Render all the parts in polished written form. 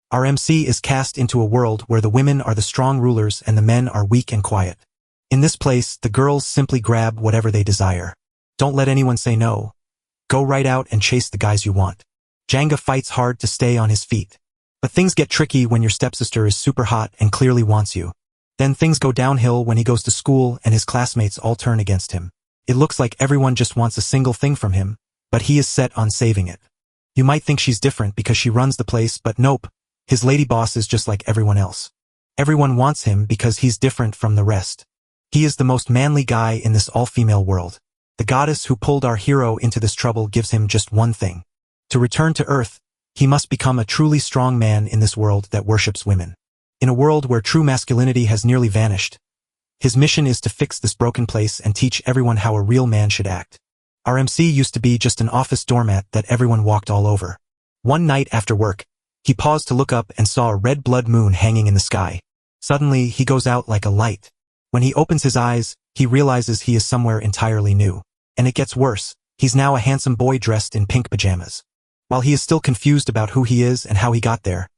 Our MC is cast into a world where the women are the strong rulers and the men are weak and quiet. In this place, the girls simply grab whatever they desire. Don't let anyone say no. Go right out and chase the guys you want. Janga fights hard to stay on his feet. But things get tricky when your stepsister is super hot and clearly wants you. Then things go downhill when he goes to school and his classmates all turn against him. It looks like everyone just wants a single thing from him, but he is set on saving it. You might think she's different because she runs the place, but nope, his lady boss is just like everyone else. Everyone wants him because he's different from the rest. He is the most manly guy in this all-female world. The goddess who pulled our hero into this trouble gives him just one thing. To return to Earth, he must become a truly strong man in this world that worships women. In a world where true masculinity has nearly vanished, his mission is to fix this broken place and teach everyone how a real man should act. Our MC used to be just an office doormat that everyone walked all over. One night after work, he paused to look up and saw a red blood moon hanging in the sky. Suddenly, he goes out like a light. When he opens his eyes, he realizes he is somewhere entirely new. And it gets worse, he's now a handsome boy dressed in pink pajamas. While he is still confused about who he is and how he got there,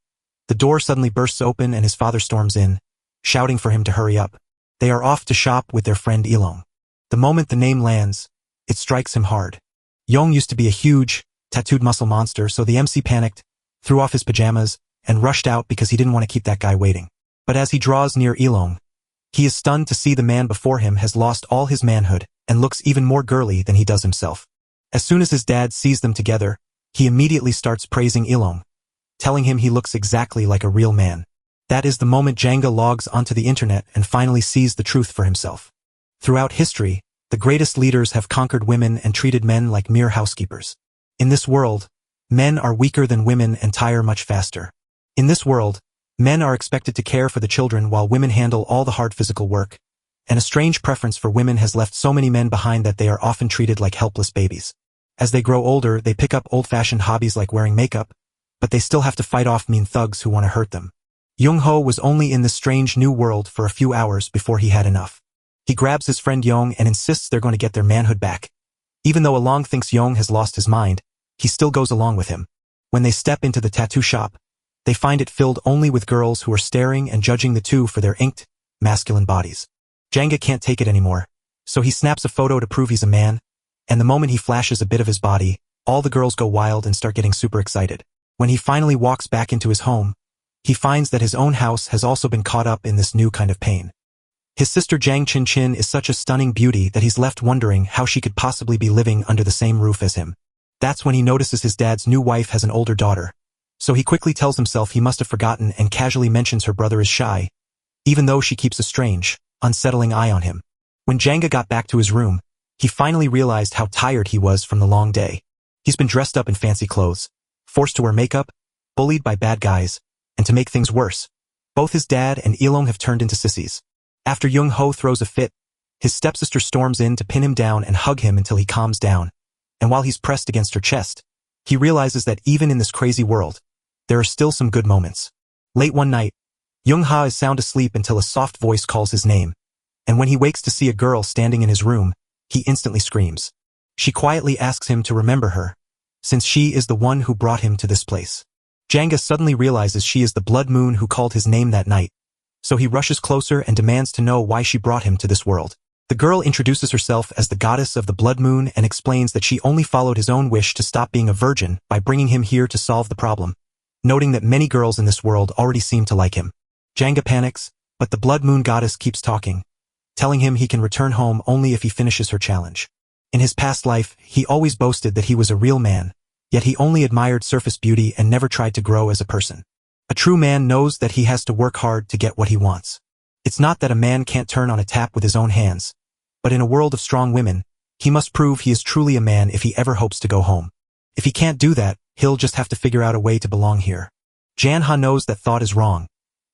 the door suddenly bursts open and his father storms in, shouting for him to hurry up. They are off to shop with their friend Ilong. The moment the name lands, it strikes him hard. Yong used to be a huge, tattooed muscle monster, so the MC panicked, threw off his pajamas, and rushed out because he didn't want to keep that guy waiting. But as he draws near Ilong, he is stunned to see the man before him has lost all his manhood and looks even more girly than he does himself. As soon as his dad sees them together, he immediately starts praising Ilong, telling him he looks exactly like a real man. That is the moment Janga logs onto the internet and finally sees the truth for himself. Throughout history, the greatest leaders have conquered women and treated men like mere housekeepers. In this world, men are weaker than women and tire much faster. In this world, men are expected to care for the children while women handle all the hard physical work, and a strange preference for women has left so many men behind that they are often treated like helpless babies. As they grow older, they pick up old-fashioned hobbies like wearing makeup, but they still have to fight off mean thugs who want to hurt them. Young-ho was only in this strange new world for a few hours before he had enough. He grabs his friend Yong and insists they're going to get their manhood back. Even though Along thinks Yong has lost his mind, he still goes along with him. When they step into the tattoo shop, they find it filled only with girls who are staring and judging the two for their inked, masculine bodies. Janga can't take it anymore, so he snaps a photo to prove he's a man, and the moment he flashes a bit of his body, all the girls go wild and start getting super excited. When he finally walks back into his home, he finds that his own house has also been caught up in this new kind of pain. His sister Jang Chin Chin is such a stunning beauty that he's left wondering how she could possibly be living under the same roof as him. That's when he notices his dad's new wife has an older daughter, so he quickly tells himself he must have forgotten and casually mentions her brother is shy, even though she keeps a strange, unsettling eye on him. When Janga got back to his room, he finally realized how tired he was from the long day. He's been dressed up in fancy clothes, forced to wear makeup, bullied by bad guys, and to make things worse, both his dad and Ilong have turned into sissies. After Young-ho throws a fit, his stepsister storms in to pin him down and hug him until he calms down, and while he's pressed against her chest, he realizes that even in this crazy world, there are still some good moments. Late one night, Young-ha is sound asleep until a soft voice calls his name, and when he wakes to see a girl standing in his room, he instantly screams. She quietly asks him to remember her, since she is the one who brought him to this place. Janga suddenly realizes she is the blood moon who called his name that night, so he rushes closer and demands to know why she brought him to this world. The girl introduces herself as the goddess of the blood moon and explains that she only followed his own wish to stop being a virgin by bringing him here to solve the problem, noting that many girls in this world already seem to like him. Janga panics, but the blood moon goddess keeps talking, telling him he can return home only if he finishes her challenge. In his past life, he always boasted that he was a real man, yet he only admired surface beauty and never tried to grow as a person. A true man knows that he has to work hard to get what he wants. It's not that a man can't turn on a tap with his own hands, but in a world of strong women, he must prove he is truly a man if he ever hopes to go home. If he can't do that, he'll just have to figure out a way to belong here. Jan-ha knows that thought is wrong,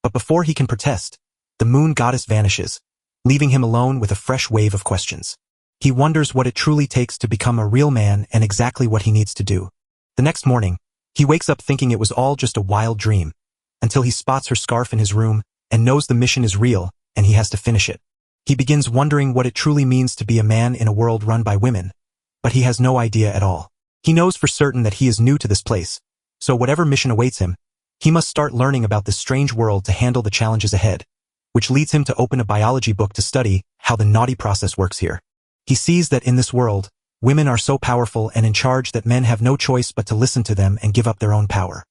but before he can protest, the moon goddess vanishes, leaving him alone with a fresh wave of questions. He wonders what it truly takes to become a real man and exactly what he needs to do. The next morning, he wakes up thinking it was all just a wild dream, until he spots her scarf in his room and knows the mission is real and he has to finish it. He begins wondering what it truly means to be a man in a world run by women, but he has no idea at all. He knows for certain that he is new to this place, so whatever mission awaits him, He must start learning about this strange world to handle the challenges ahead, which leads him to open a biology book to study how the naughty process works here. He sees that in this world, women are so powerful and in charge that men have no choice but to listen to them and give up their own power.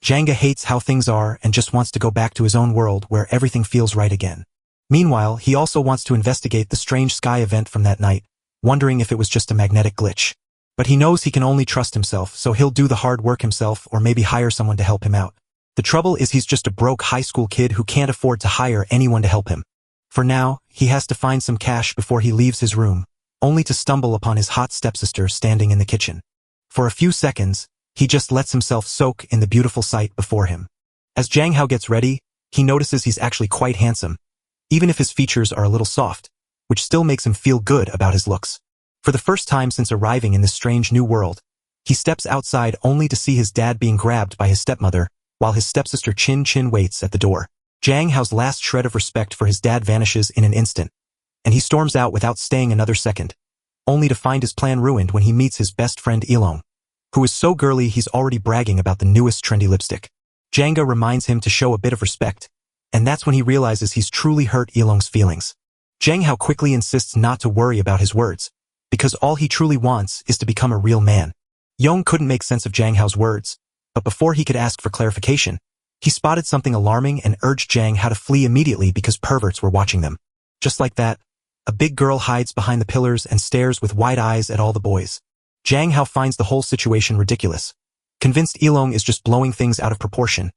Janga hates how things are and just wants to go back to his own world where everything feels right again. Meanwhile, he also wants to investigate the strange sky event from that night, wondering if it was just a magnetic glitch. But he knows he can only trust himself, so he'll do the hard work himself or maybe hire someone to help him out. The trouble is he's just a broke high school kid who can't afford to hire anyone to help him. For now, he has to find some cash before he leaves his room, only to stumble upon his hot stepsister standing in the kitchen. For a few seconds, he just lets himself soak in the beautiful sight before him. As Jang Hao gets ready, he notices he's actually quite handsome, even if his features are a little soft, which still makes him feel good about his looks. For the first time since arriving in this strange new world, he steps outside only to see his dad being grabbed by his stepmother, while his stepsister Chin Chin waits at the door. Jang Hao's last shred of respect for his dad vanishes in an instant, and he storms out without staying another second, only to find his plan ruined when he meets his best friend Ilong, who is so girly he's already bragging about the newest trendy lipstick. Janga reminds him to show a bit of respect, and that's when he realizes he's truly hurt Ilong's feelings. Jang Hao quickly insists not to worry about his words, because all he truly wants is to become a real man. Yong couldn't make sense of Jang Hao's words, but before he could ask for clarification, he spotted something alarming and urged Jang Hao to flee immediately because perverts were watching them. Just like that, a big girl hides behind the pillars and stares with wide eyes at all the boys. Jang Hao finds the whole situation ridiculous, convinced Ilong is just blowing things out of proportion,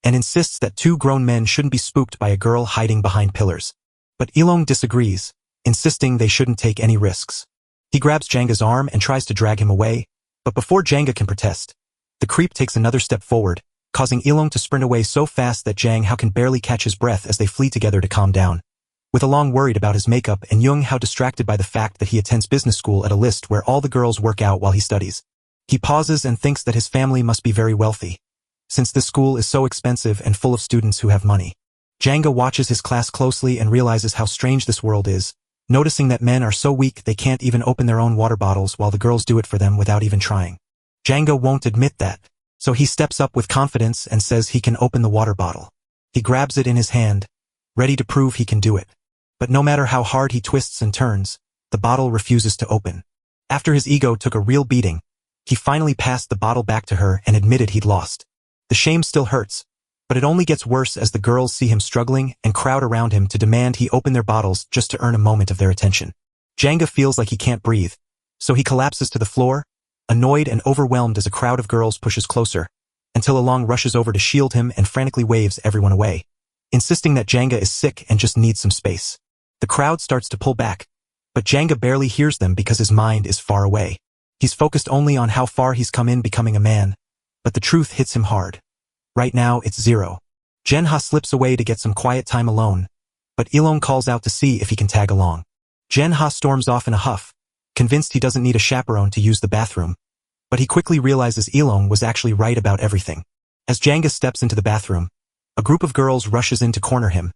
and insists that two grown men shouldn't be spooked by a girl hiding behind pillars. But Ilong disagrees, insisting they shouldn't take any risks. He grabs Janga's arm and tries to drag him away, but before Janga can protest, the creep takes another step forward, causing Ilong to sprint away so fast that Jang Hao can barely catch his breath as they flee together to calm down. With Ilong worried about his makeup and Jung Hao distracted by the fact that he attends business school at a list where all the girls work out while he studies, he pauses and thinks that his family must be very wealthy, since this school is so expensive and full of students who have money. Janga watches his class closely and realizes how strange this world is, noticing that men are so weak they can't even open their own water bottles while the girls do it for them without even trying. Janga won't admit that, so he steps up with confidence and says he can open the water bottle. He grabs it in his hand, ready to prove he can do it. But no matter how hard he twists and turns, the bottle refuses to open. After his ego took a real beating, he finally passed the bottle back to her and admitted he'd lost. The shame still hurts, but it only gets worse as the girls see him struggling and crowd around him to demand he open their bottles just to earn a moment of their attention. Janga feels like he can't breathe, so he collapses to the floor, annoyed and overwhelmed as a crowd of girls pushes closer, until Ilong rushes over to shield him and frantically waves everyone away, insisting that Janga is sick and just needs some space. The crowd starts to pull back, but Janga barely hears them because his mind is far away. He's focused only on how far he's come in becoming a man, but the truth hits him hard. Right now, it's 0. Jenha slips away to get some quiet time alone, but Ilong calls out to see if he can tag along. Jenha storms off in a huff, convinced he doesn't need a chaperone to use the bathroom, but he quickly realizes Ilong was actually right about everything. As Janga steps into the bathroom, a group of girls rushes in to corner him,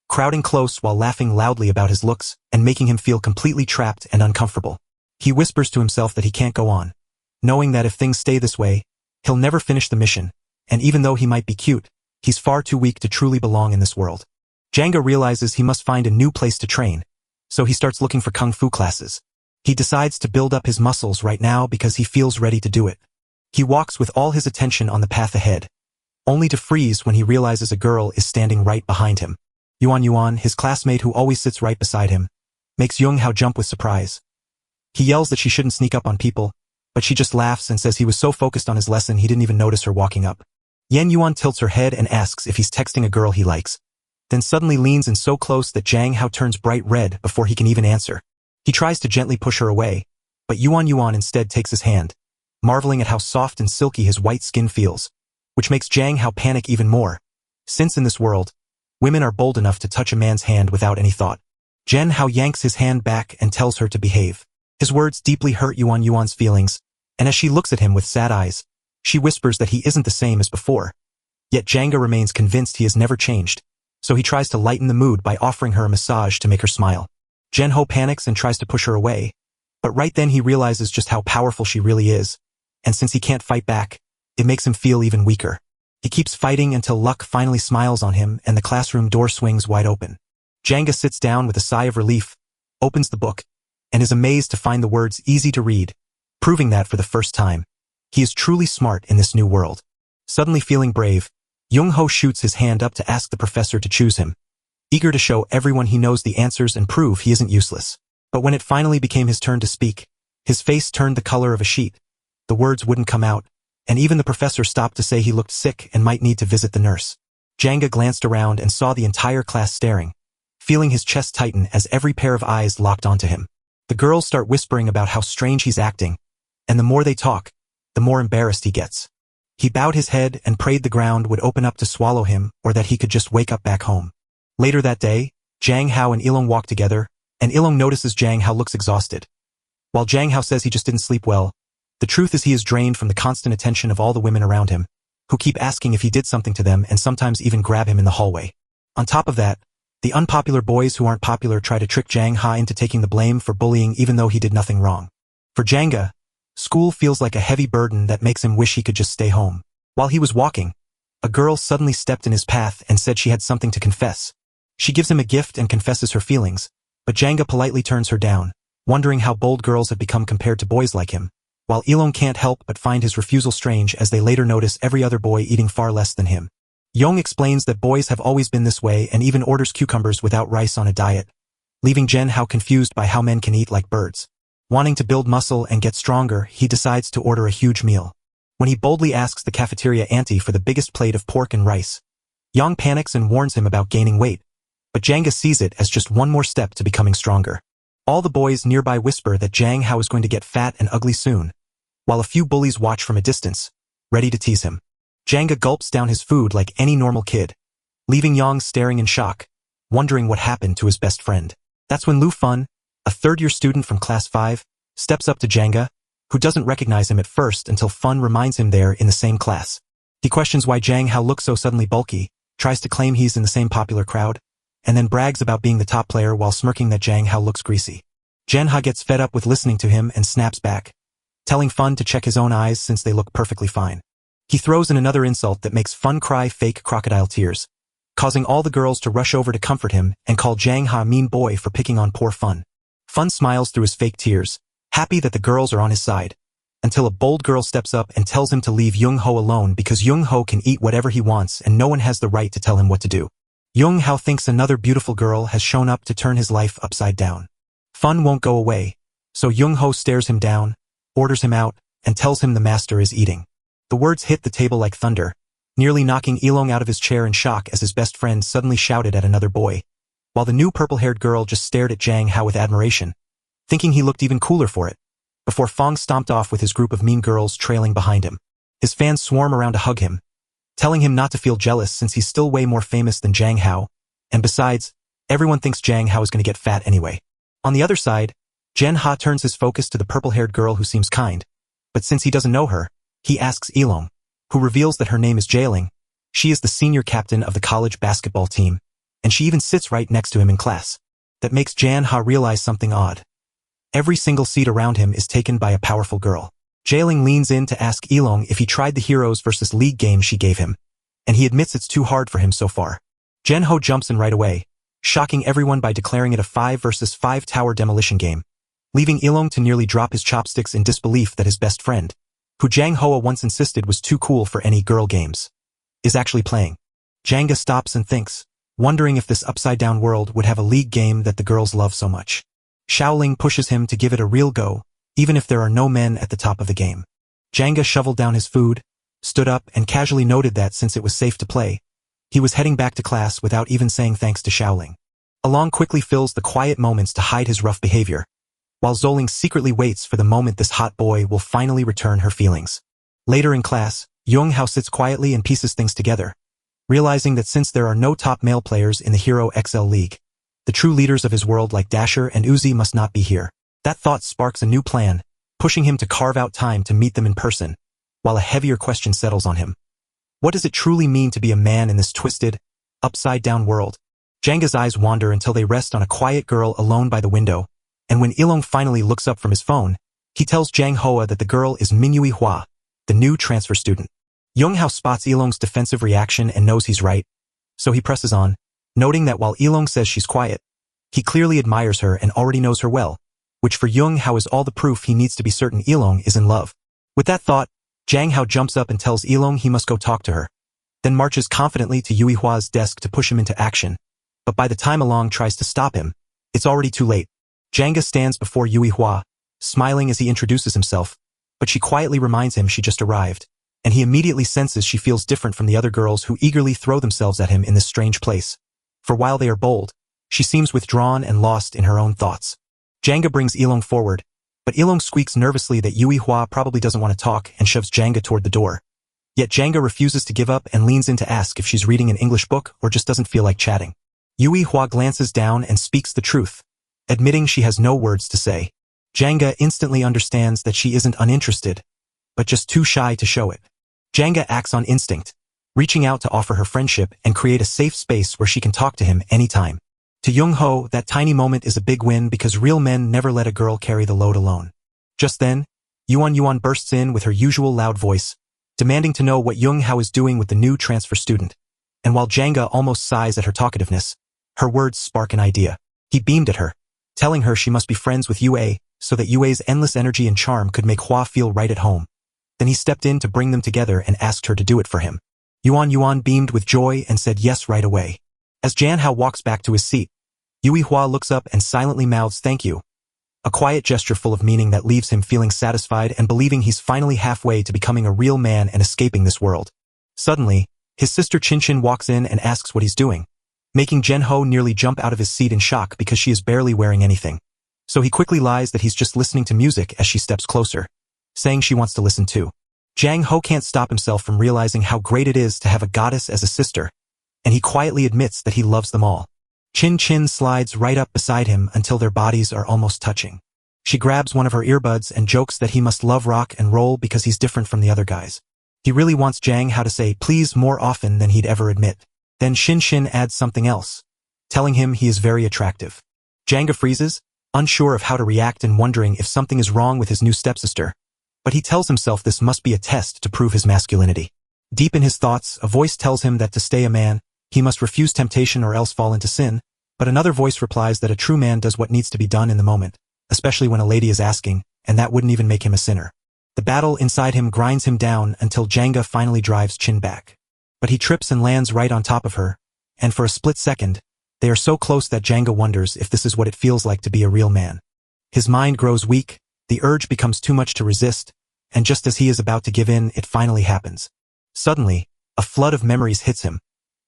crowding close while laughing loudly about his looks and making him feel completely trapped and uncomfortable. He whispers to himself that he can't go on, knowing that if things stay this way, he'll never finish the mission, and even though he might be cute, he's far too weak to truly belong in this world. Janga realizes he must find a new place to train, so he starts looking for kung fu classes. He decides to build up his muscles right now because he feels ready to do it. He walks with all his attention on the path ahead, only to freeze when he realizes a girl is standing right behind him. Yuan, his classmate who always sits right beside him, makes Jung Hao jump with surprise. He yells that she shouldn't sneak up on people, but she just laughs and says he was so focused on his lesson he didn't even notice her walking up. Yuan tilts her head and asks if he's texting a girl he likes, then suddenly leans in so close that Jang Hao turns bright red before he can even answer. He tries to gently push her away, but Yuan instead takes his hand, marveling at how soft and silky his white skin feels, which makes Jang Hao panic even more, since in this world, women are bold enough to touch a man's hand without any thought. Jen Hao yanks his hand back and tells her to behave. His words deeply hurt Yuan's feelings, and as she looks at him with sad eyes, she whispers that he isn't the same as before. Yet Janga remains convinced he has never changed, so he tries to lighten the mood by offering her a massage to make her smile. Jen Ho panics and tries to push her away, but right then he realizes just how powerful she really is, and since he can't fight back, it makes him feel even weaker. He keeps fighting until luck finally smiles on him and the classroom door swings wide open. Janga sits down with a sigh of relief, opens the book, and is amazed to find the words easy to read, proving that for the first time, he is truly smart in this new world. Suddenly feeling brave, Jung-ho shoots his hand up to ask the professor to choose him, eager to show everyone he knows the answers and prove he isn't useless. But when it finally became his turn to speak, his face turned the color of a sheet. The words wouldn't come out, and even the professor stopped to say he looked sick and might need to visit the nurse. Janga glanced around and saw the entire class staring, feeling his chest tighten as every pair of eyes locked onto him. The girls start whispering about how strange he's acting, and the more they talk, the more embarrassed he gets. He bowed his head and prayed the ground would open up to swallow him or that he could just wake up back home. Later that day, Jang Hao and Ilong walk together, and Ilong notices Jang Hao looks exhausted. While Jang Hao says he just didn't sleep well, the truth is he is drained from the constant attention of all the women around him, who keep asking if he did something to them and sometimes even grab him in the hallway. On top of that, the unpopular boys who aren't popular try to trick Jang Ha into taking the blame for bullying even though he did nothing wrong. For Janga, school feels like a heavy burden that makes him wish he could just stay home. While he was walking, a girl suddenly stepped in his path and said she had something to confess. She gives him a gift and confesses her feelings, but Janga politely turns her down, wondering how bold girls have become compared to boys like him, while Ilong can't help but find his refusal strange as they later notice every other boy eating far less than him. Yong explains that boys have always been this way and even orders cucumbers without rice on a diet, leaving Jen Hao confused by how men can eat like birds. Wanting to build muscle and get stronger, he decides to order a huge meal. When he boldly asks the cafeteria auntie for the biggest plate of pork and rice, Yong panics and warns him about gaining weight, but Janga sees it as just one more step to becoming stronger. All the boys nearby whisper that Jang Hao is going to get fat and ugly soon, while a few bullies watch from a distance, ready to tease him. Janga gulps down his food like any normal kid, leaving Yong staring in shock, wondering what happened to his best friend. That's when Lu Fun, a third-year student from Class 5, steps up to Janga, who doesn't recognize him at first until Fun reminds him they're in the same class. He questions why Jang Hao looks so suddenly bulky, tries to claim he's in the same popular crowd, and then brags about being the top player while smirking that Jang Hao looks greasy. Jen Ha gets fed up with listening to him and snaps back, telling Fun to check his own eyes since they look perfectly fine. He throws in another insult that makes Fun cry fake crocodile tears, causing all the girls to rush over to comfort him and call Jang Ha a mean boy for picking on poor Fun. Fun smiles through his fake tears, happy that the girls are on his side, until a bold girl steps up and tells him to leave Jung-ho alone because Jung-ho can eat whatever he wants and no one has the right to tell him what to do. Jung-ho thinks another beautiful girl has shown up to turn his life upside down. Fun won't go away, so Jung-ho stares him down, orders him out, and tells him the master is eating. The words hit the table like thunder, nearly knocking Ilong out of his chair in shock as his best friend suddenly shouted at another boy, while the new purple-haired girl just stared at Jang Hao with admiration, thinking he looked even cooler for it, before Fong stomped off with his group of mean girls trailing behind him. His fans swarm around to hug him, telling him not to feel jealous since he's still way more famous than Jang Hao, and besides, everyone thinks Jang Hao is going to get fat anyway. On the other side, Jen Ha turns his focus to the purple-haired girl who seems kind, but since he doesn't know her, he asks Ilong, who reveals that her name is Jailing. She is the senior captain of the college basketball team, and she even sits right next to him in class. That makes Jan Ha realize something odd. Every single seat around him is taken by a powerful girl. Jailing leans in to ask Ilong if he tried the Heroes vs. League game she gave him, and he admits it's too hard for him so far. Jen Ho jumps in right away, shocking everyone by declaring it a 5 vs. 5 tower demolition game, leaving Ilong to nearly drop his chopsticks in disbelief that his best friend, who Jang Hoa once insisted was too cool for any girl games, is actually playing. Janga stops and thinks, wondering if this upside-down world would have a league game that the girls love so much. Shaoling pushes him to give it a real go, even if there are no men at the top of the game. Janga shoveled down his food, stood up and casually noted that since it was safe to play, he was heading back to class without even saying thanks to Shaoling. Along quickly fills the quiet moments to hide his rough behavior, while Zoling secretly waits for the moment this hot boy will finally return her feelings. Later in class, Jung Hao sits quietly and pieces things together, realizing that since there are no top male players in the Hero XL League, the true leaders of his world like Dasher and Uzi must not be here. That thought sparks a new plan, pushing him to carve out time to meet them in person, while a heavier question settles on him. What does it truly mean to be a man in this twisted, upside-down world? Janga's eyes wander until they rest on a quiet girl alone by the window, and when Ilong finally looks up from his phone, he tells Jang Hoa that the girl is Mingyue Hua, the new transfer student. Young-hao spots Ilong's defensive reaction and knows he's right, so he presses on, noting that while Ilong says she's quiet, he clearly admires her and already knows her well, which for Young-hao is all the proof he needs to be certain Ilong is in love. With that thought, Jang-hao jumps up and tells Ilong he must go talk to her, then marches confidently to Yui Hua's desk to push him into action, but by the time Ilong tries to stop him, it's already too late. Janga stands before Yui Hua, smiling as he introduces himself, but she quietly reminds him she just arrived, and he immediately senses she feels different from the other girls who eagerly throw themselves at him in this strange place. For while they are bold, she seems withdrawn and lost in her own thoughts. Janga brings Ilong forward, but Ilong squeaks nervously that Yui Hua probably doesn't want to talk and shoves Janga toward the door. Yet Janga refuses to give up and leans in to ask if she's reading an English book or just doesn't feel like chatting. Yui Hua glances down and speaks the truth, admitting she has no words to say. Janga instantly understands that she isn't uninterested, but just too shy to show it. Janga acts on instinct, reaching out to offer her friendship and create a safe space where she can talk to him anytime. To Young-ho, that tiny moment is a big win because real men never let a girl carry the load alone. Just then, Yuan bursts in with her usual loud voice, demanding to know what Young-ho is doing with the new transfer student. And while Janga almost sighs at her talkativeness, her words spark an idea. He beamed at her, telling her she must be friends with Yue, so that Yue's endless energy and charm could make Hua feel right at home. Then he stepped in to bring them together and asked her to do it for him. Yuan beamed with joy and said yes right away. As Jan-hao walks back to his seat, Yui Hua looks up and silently mouths thank you, a quiet gesture full of meaning that leaves him feeling satisfied and believing he's finally halfway to becoming a real man and escaping this world. Suddenly, his sister Chin walks in and asks what he's doing, making Jen-ho nearly jump out of his seat in shock because she is barely wearing anything. So he quickly lies that he's just listening to music as she steps closer, saying she wants to listen too. Jang-ho can't stop himself from realizing how great it is to have a goddess as a sister, and he quietly admits that he loves them all. Chin slides right up beside him until their bodies are almost touching. She grabs one of her earbuds and jokes that he must love rock and roll because he's different from the other guys. He really wants Jang-ho to say please more often than he'd ever admit. Then Shin adds something else, telling him he is very attractive. Janga freezes, unsure of how to react and wondering if something is wrong with his new stepsister, but he tells himself this must be a test to prove his masculinity. Deep in his thoughts, a voice tells him that to stay a man, he must refuse temptation or else fall into sin, but another voice replies that a true man does what needs to be done in the moment, especially when a lady is asking, and that wouldn't even make him a sinner. The battle inside him grinds him down until Janga finally drives Chin back. But he trips and lands right on top of her, and for a split second, they are so close that Janga wonders if this is what it feels like to be a real man. His mind grows weak, the urge becomes too much to resist, and just as he is about to give in, it finally happens. Suddenly, a flood of memories hits him,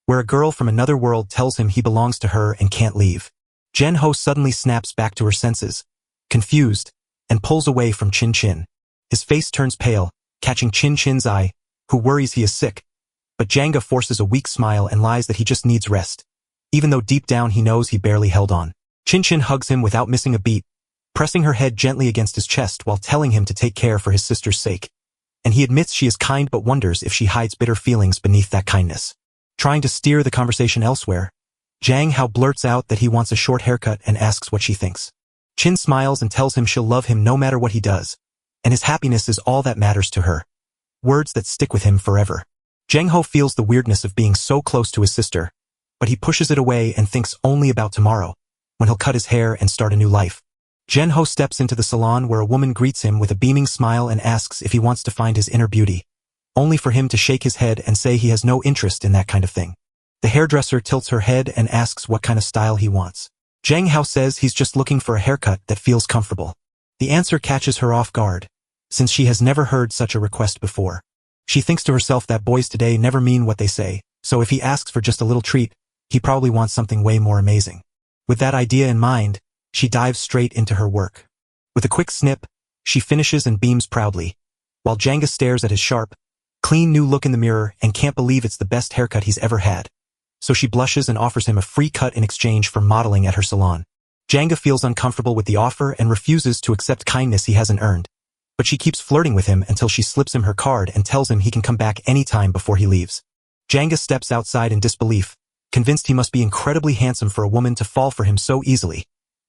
where a girl from another world tells him he belongs to her and can't leave. Jen-ho suddenly snaps back to her senses, confused, and pulls away from Chin. His face turns pale, catching Chin's eye, who worries he is sick, but Janga forces a weak smile and lies that he just needs rest, even though deep down he knows he barely held on. Chin hugs him without missing a beat, pressing her head gently against his chest while telling him to take care for his sister's sake. And he admits she is kind but wonders if she hides bitter feelings beneath that kindness. Trying to steer the conversation elsewhere, Jang-hao blurts out that he wants a short haircut and asks what she thinks. Chin smiles and tells him she'll love him no matter what he does, and his happiness is all that matters to her. Words that stick with him forever. Jang-ho feels the weirdness of being so close to his sister, but he pushes it away and thinks only about tomorrow, when he'll cut his hair and start a new life. Jen-ho steps into the salon where a woman greets him with a beaming smile and asks if he wants to find his inner beauty, only for him to shake his head and say he has no interest in that kind of thing. The hairdresser tilts her head and asks what kind of style he wants. Jang-hao says he's just looking for a haircut that feels comfortable. The answer catches her off guard, since she has never heard such a request before. She thinks to herself that boys today never mean what they say, so if he asks for just a little treat, he probably wants something way more amazing. With that idea in mind, she dives straight into her work. With a quick snip, she finishes and beams proudly, while Janga stares at his sharp, clean new look in the mirror and can't believe it's the best haircut he's ever had. So she blushes and offers him a free cut in exchange for modeling at her salon. Janga feels uncomfortable with the offer and refuses to accept kindness he hasn't earned, but she keeps flirting with him until she slips him her card and tells him he can come back anytime before he leaves. Janga steps outside in disbelief, convinced he must be incredibly handsome for a woman to fall for him so easily.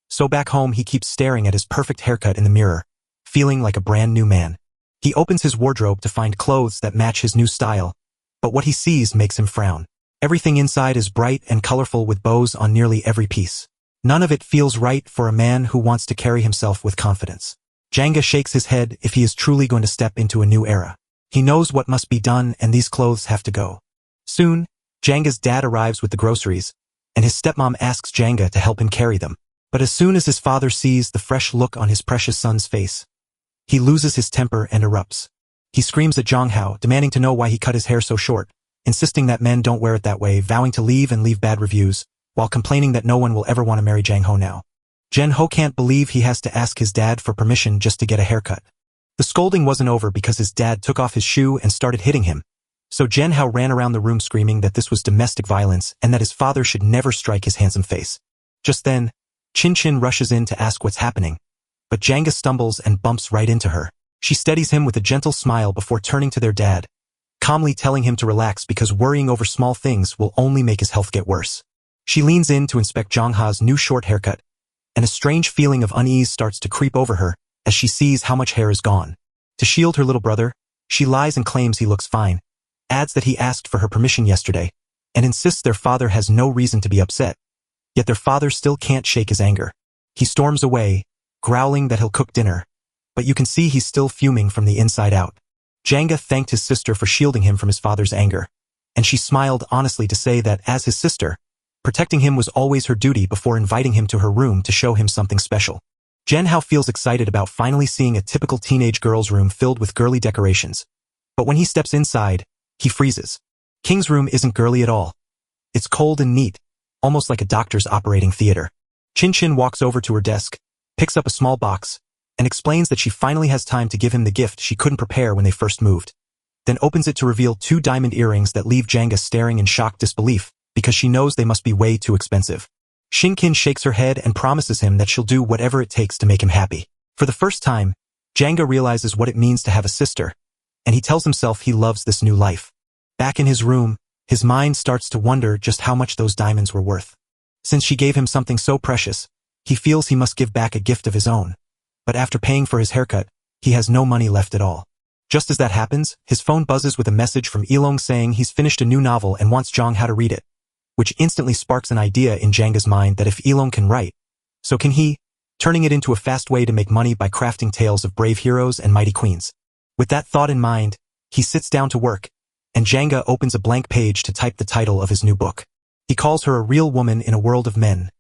So back home he keeps staring at his perfect haircut in the mirror, feeling like a brand new man. He opens his wardrobe to find clothes that match his new style, but what he sees makes him frown. Everything inside is bright and colorful with bows on nearly every piece. None of it feels right for a man who wants to carry himself with confidence. Janga shakes his head if he is truly going to step into a new era. He knows what must be done and these clothes have to go. Soon, Janga's dad arrives with the groceries, and his stepmom asks Janga to help him carry them. But as soon as his father sees the fresh look on his precious son's face, he loses his temper and erupts. He screams at Jonghao, demanding to know why he cut his hair so short, insisting that men don't wear it that way, vowing to leave and leave bad reviews, while complaining that no one will ever want to marry Jang Ho now. Jen Ho can't believe he has to ask his dad for permission just to get a haircut. The scolding wasn't over because his dad took off his shoe and started hitting him. So Jen Ho ran around the room screaming that this was domestic violence and that his father should never strike his handsome face. Just then, Chin Chin rushes in to ask what's happening, but Janga stumbles and bumps right into her. She steadies him with a gentle smile before turning to their dad, calmly telling him to relax because worrying over small things will only make his health get worse. She leans in to inspect Jongha's new short haircut, and a strange feeling of unease starts to creep over her as she sees how much hair is gone. To shield her little brother, she lies and claims he looks fine, adds that he asked for her permission yesterday, and insists their father has no reason to be upset. Yet their father still can't shake his anger. He storms away, growling that he'll cook dinner, but you can see he's still fuming from the inside out. Janga thanked his sister for shielding him from his father's anger, and she smiled honestly to say that as his sister, protecting him was always her duty before inviting him to her room to show him something special. Jen Hao feels excited about finally seeing a typical teenage girl's room filled with girly decorations, but when he steps inside, he freezes. King's room isn't girly at all. It's cold and neat, almost like a doctor's operating theater. Chin Chin walks over to her desk, picks up a small box, and explains that she finally has time to give him the gift she couldn't prepare when they first moved. Then opens it to reveal 2 diamond earrings that leave Janga staring in shocked disbelief, because she knows they must be way too expensive. Shinkin shakes her head and promises him that she'll do whatever it takes to make him happy. For the first time, Janga realizes what it means to have a sister, and he tells himself he loves this new life. Back in his room, his mind starts to wonder just how much those diamonds were worth. Since she gave him something so precious, he feels he must give back a gift of his own. But after paying for his haircut, he has no money left at all. Just as that happens, his phone buzzes with a message from Ilong saying he's finished a new novel and wants Jong Hao to read it, which instantly sparks an idea in Janga's mind that if Ilong can write, so can he, turning it into a fast way to make money by crafting tales of brave heroes and mighty queens. With that thought in mind, he sits down to work, and Janga opens a blank page to type the title of his new book. He calls her a real woman in a world of men,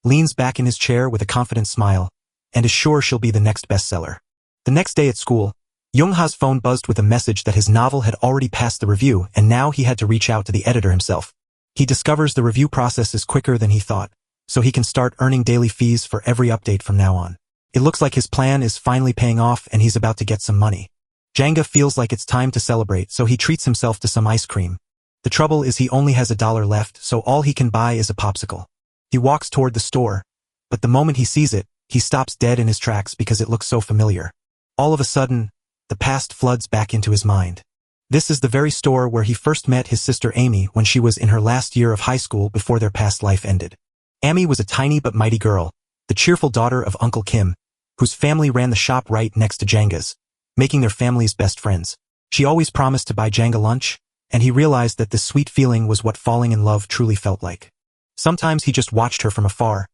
leans back in his chair with a confident smile, and is sure she'll be the next bestseller. The next day at school, Youngha's phone buzzed with a message that his novel had already passed the review and now he had to reach out to the editor himself. He discovers the review process is quicker than he thought, so he can start earning daily fees for every update from now on. It looks like his plan is finally paying off and he's about to get some money. Janga feels like it's time to celebrate, so he treats himself to some ice cream. The trouble is he only has $1 left, so all he can buy is a popsicle. He walks toward the store, but the moment he sees it, he stops dead in his tracks because it looks so familiar. All of a sudden, the past floods back into his mind. This is the very store where he first met his sister Amy when she was in her last year of high school before their past life ended. Amy was a tiny but mighty girl, the cheerful daughter of Uncle Kim, whose family ran the shop right next to Janga's, making their families best friends. She always promised to buy Janga lunch, and he realized that this sweet feeling was what falling in love truly felt like. Sometimes he just watched her from afar,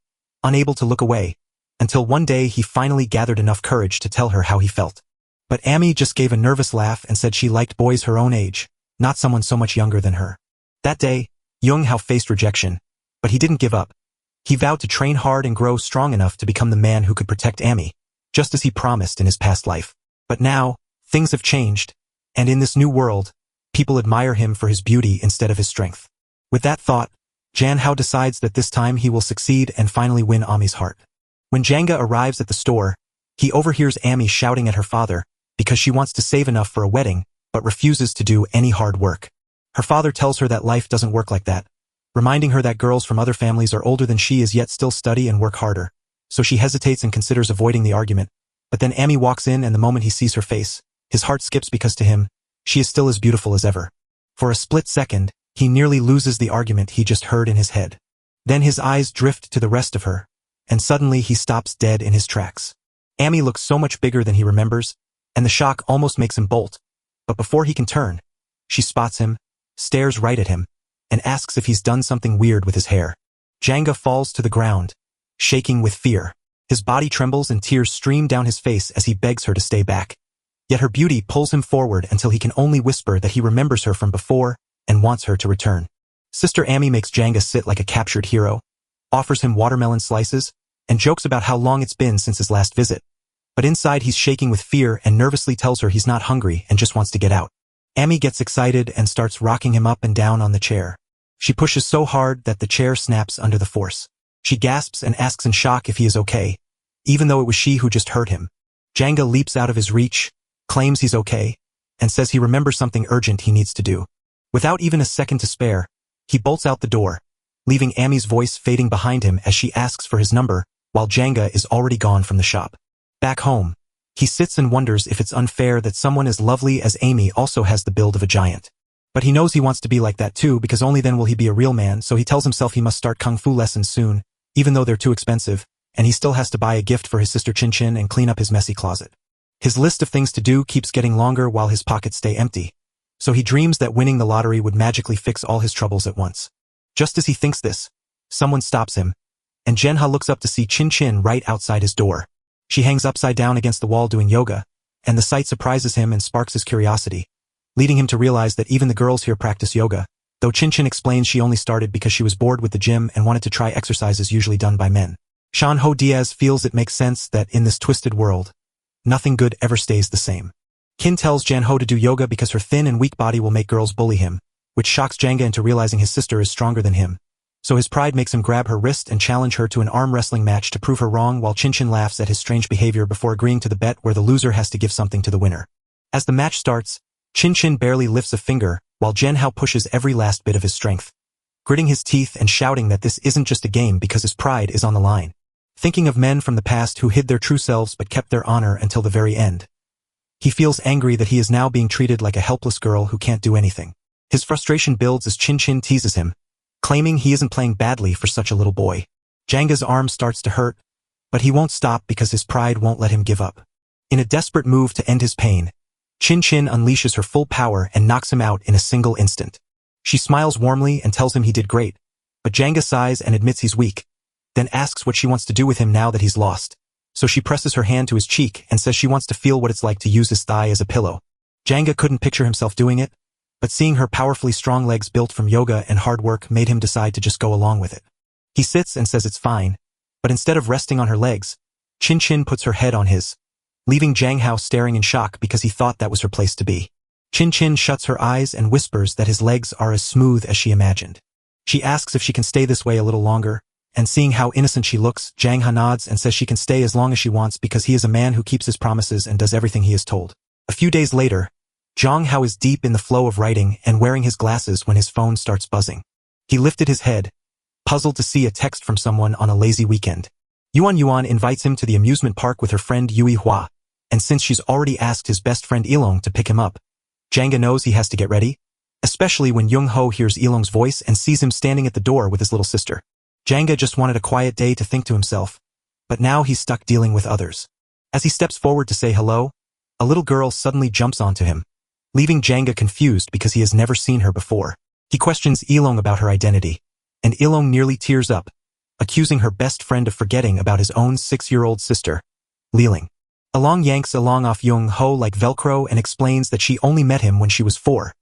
unable to look away, until one day he finally gathered enough courage to tell her how he felt. But Amy just gave a nervous laugh and said she liked boys her own age, not someone so much younger than her. That day, Young Hao faced rejection, but he didn't give up. He vowed to train hard and grow strong enough to become the man who could protect Amy, just as he promised in his past life. But now, things have changed, and in this new world, people admire him for his beauty instead of his strength. With that thought, Jan Hao decides that this time he will succeed and finally win Ami's heart. When Janga arrives at the store, he overhears Amy shouting at her father because she wants to save enough for a wedding, but refuses to do any hard work. Her father tells her that life doesn't work like that, reminding her that girls from other families are older than she is yet still study and work harder. So she hesitates and considers avoiding the argument. But then Amy walks in and the moment he sees her face, his heart skips because to him, she is still as beautiful as ever. For a split second, he nearly loses the argument he just heard in his head. Then his eyes drift to the rest of her, and suddenly he stops dead in his tracks. Amy looks so much bigger than he remembers, and the shock almost makes him bolt. But before he can turn, she spots him, stares right at him, and asks if he's done something weird with his hair. Janga falls to the ground, shaking with fear. His body trembles and tears stream down his face as he begs her to stay back. Yet her beauty pulls him forward until he can only whisper that he remembers her from before and wants her to return. Sister Amy makes Janga sit like a captured hero, offers him watermelon slices, and jokes about how long it's been since his last visit. But inside he's shaking with fear and nervously tells her he's not hungry and just wants to get out. Amy gets excited and starts rocking him up and down on the chair. She pushes so hard that the chair snaps under the force. She gasps and asks in shock if he is okay, even though it was she who just hurt him. Janga leaps out of his reach, claims he's okay, and says he remembers something urgent he needs to do. Without even a second to spare, he bolts out the door, leaving Amy's voice fading behind him as she asks for his number, while Janga is already gone from the shop. Back home, he sits and wonders if it's unfair that someone as lovely as Amy also has the build of a giant. But he knows he wants to be like that too, because only then will he be a real man, so he tells himself he must start kung fu lessons soon, even though they're too expensive, and he still has to buy a gift for his sister Chin Chin and clean up his messy closet. His list of things to do keeps getting longer while his pockets stay empty, so he dreams that winning the lottery would magically fix all his troubles at once. Just as he thinks this, someone stops him, and Jenha looks up to see Chin Chin right outside his door. She hangs upside down against the wall doing yoga, and the sight surprises him and sparks his curiosity, leading him to realize that even the girls here practice yoga, though Chin Chin explains she only started because she was bored with the gym and wanted to try exercises usually done by men. Shan Ho Diaz feels it makes sense that in this twisted world, nothing good ever stays the same. Kin tells Jan Ho to do yoga because her thin and weak body will make girls bully him, which shocks Janga into realizing his sister is stronger than him. So his pride makes him grab her wrist and challenge her to an arm wrestling match to prove her wrong, while Chin Chin laughs at his strange behavior before agreeing to the bet where the loser has to give something to the winner. As the match starts, Chin Chin barely lifts a finger, while Jen Hao pushes every last bit of his strength, gritting his teeth and shouting that this isn't just a game because his pride is on the line. Thinking of men from the past who hid their true selves but kept their honor until the very end, he feels angry that he is now being treated like a helpless girl who can't do anything. His frustration builds as Chin Chin teases him, claiming he isn't playing badly for such a little boy. Janga's arm starts to hurt, but he won't stop because his pride won't let him give up. In a desperate move to end his pain, Chin Chin unleashes her full power and knocks him out in a single instant. She smiles warmly and tells him he did great, but Janga sighs and admits he's weak, then asks what she wants to do with him now that he's lost. So she presses her hand to his cheek and says she wants to feel what it's like to use his thigh as a pillow. Janga couldn't picture himself doing it, but seeing her powerfully strong legs built from yoga and hard work made him decide to just go along with it. He sits and says it's fine, but instead of resting on her legs, Chin Chin puts her head on his, leaving Jang Hao staring in shock because he thought that was her place to be. Chin Chin shuts her eyes and whispers that his legs are as smooth as she imagined. She asks if she can stay this way a little longer, and seeing how innocent she looks, Jang Ha nods and says she can stay as long as she wants because he is a man who keeps his promises and does everything he is told. A few days later, Jang Hao is deep in the flow of writing and wearing his glasses when his phone starts buzzing. He lifted his head, puzzled to see a text from someone on a lazy weekend. Yuan invites him to the amusement park with her friend Yui Hua, and since she's already asked his best friend Ilong to pick him up, Janga knows he has to get ready, especially when Young Ho hears Ilong's voice and sees him standing at the door with his little sister. Janga just wanted a quiet day to think to himself, but now he's stuck dealing with others. As he steps forward to say hello, a little girl suddenly jumps onto him, leaving Janga confused because he has never seen her before. He questions Ilong about her identity, and Ilong nearly tears up, accusing her best friend of forgetting about his own 6-year-old sister, Liling. Ilong yanks Ilong off Young Ho like Velcro and explains that she only met him when she was 4,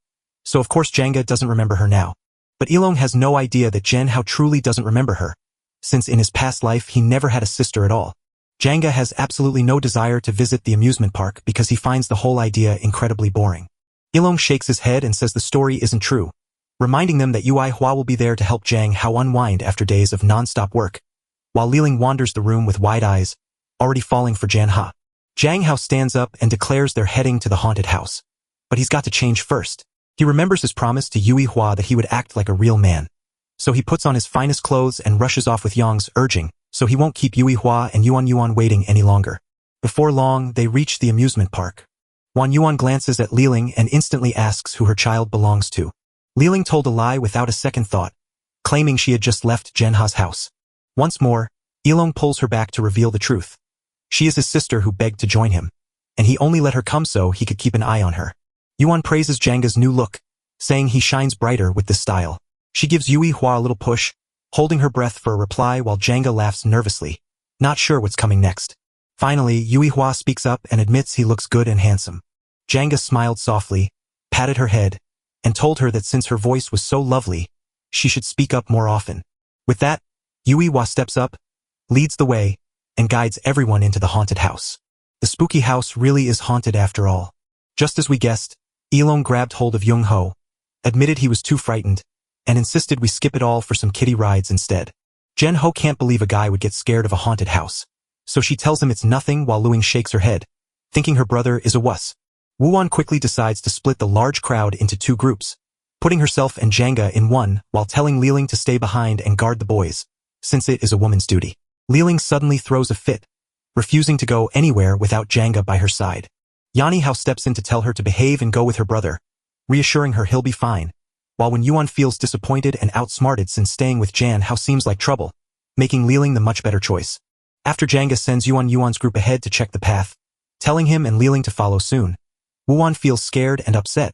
so of course Janga doesn't remember her now. But Ilong has no idea that Jen Hao truly doesn't remember her, since in his past life he never had a sister at all. Janga has absolutely no desire to visit the amusement park because he finds the whole idea incredibly boring. Ilong shakes his head and says the story isn't true, reminding them that Yui Hua will be there to help Jang Hao unwind after days of non-stop work, while Liling wanders the room with wide eyes, already falling for Jan Ha. Jang Hao stands up and declares they're heading to the haunted house. But he's got to change first. He remembers his promise to Yui Hua that he would act like a real man. So he puts on his finest clothes and rushes off with Yang's urging, so he won't keep Yui Hua and Yuan waiting any longer. Before long, they reach the amusement park. Yuan glances at Liling and instantly asks who her child belongs to. Liling told a lie without a second thought, claiming she had just left Jenha's house. Once more, Ilong pulls her back to reveal the truth. She is his sister who begged to join him. and he only let her come so he could keep an eye on her. Yuan praises Janga's new look, saying he shines brighter with this style. She gives Yui Hua a little push, holding her breath for a reply while Janga laughs nervously, not sure what's coming next. Finally, Yui Hua speaks up and admits he looks good and handsome. Janga smiled softly, patted her head, and told her that since her voice was so lovely, she should speak up more often. With that, Yui Hua steps up, leads the way, and guides everyone into the haunted house. The spooky house really is haunted after all. Just as we guessed, Elong grabbed hold of Young Ho, admitted he was too frightened, and insisted we skip it all for some kiddie rides instead. Jen Ho can't believe a guy would get scared of a haunted house, so she tells him it's nothing while Luing shakes her head, thinking her brother is a wuss. Wuan quickly decides to split the large crowd into two groups, putting herself and Janga in one while telling Liling to stay behind and guard the boys, since it is a woman's duty. Liling suddenly throws a fit, refusing to go anywhere without Janga by her side. Yani Hao steps in to tell her to behave and go with her brother, reassuring her he'll be fine, while when Yuan feels disappointed and outsmarted since staying with Jan Hao seems like trouble, making Liling the much better choice. After Janga sends Yuan's group ahead to check the path, telling him and Liling to follow soon, Wuan feels scared and upset.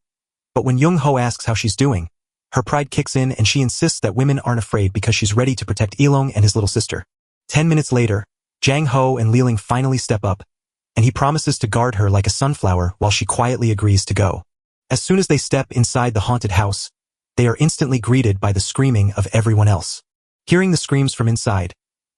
But when Young Ho asks how she's doing, her pride kicks in and she insists that women aren't afraid because she's ready to protect Elong and his little sister. 10 minutes later, Jang Ho and Liling finally step up, and he promises to guard her like a sunflower while she quietly agrees to go. As soon as they step inside the haunted house, they are instantly greeted by the screaming of everyone else. Hearing the screams from inside,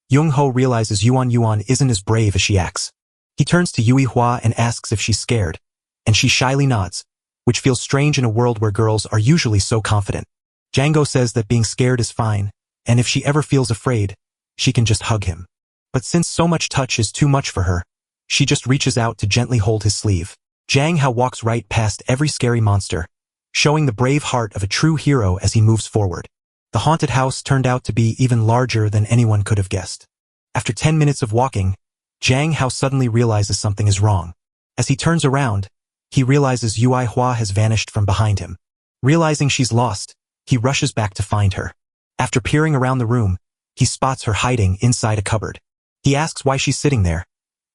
Young Ho realizes Yuan isn't as brave as she acts. He turns to Yui Hua and asks if she's scared, and she shyly nods, which feels strange in a world where girls are usually so confident. Django says that being scared is fine, and if she ever feels afraid, she can just hug him. But since so much touch is too much for her, she just reaches out to gently hold his sleeve. Jang Hao walks right past every scary monster, showing the brave heart of a true hero as he moves forward. The haunted house turned out to be even larger than anyone could have guessed. After 10 minutes of walking, Jang Hao suddenly realizes something is wrong. As he turns around, he realizes Yui Hua has vanished from behind him. Realizing she's lost, he rushes back to find her. After peering around the room, he spots her hiding inside a cupboard. He asks why she's sitting there,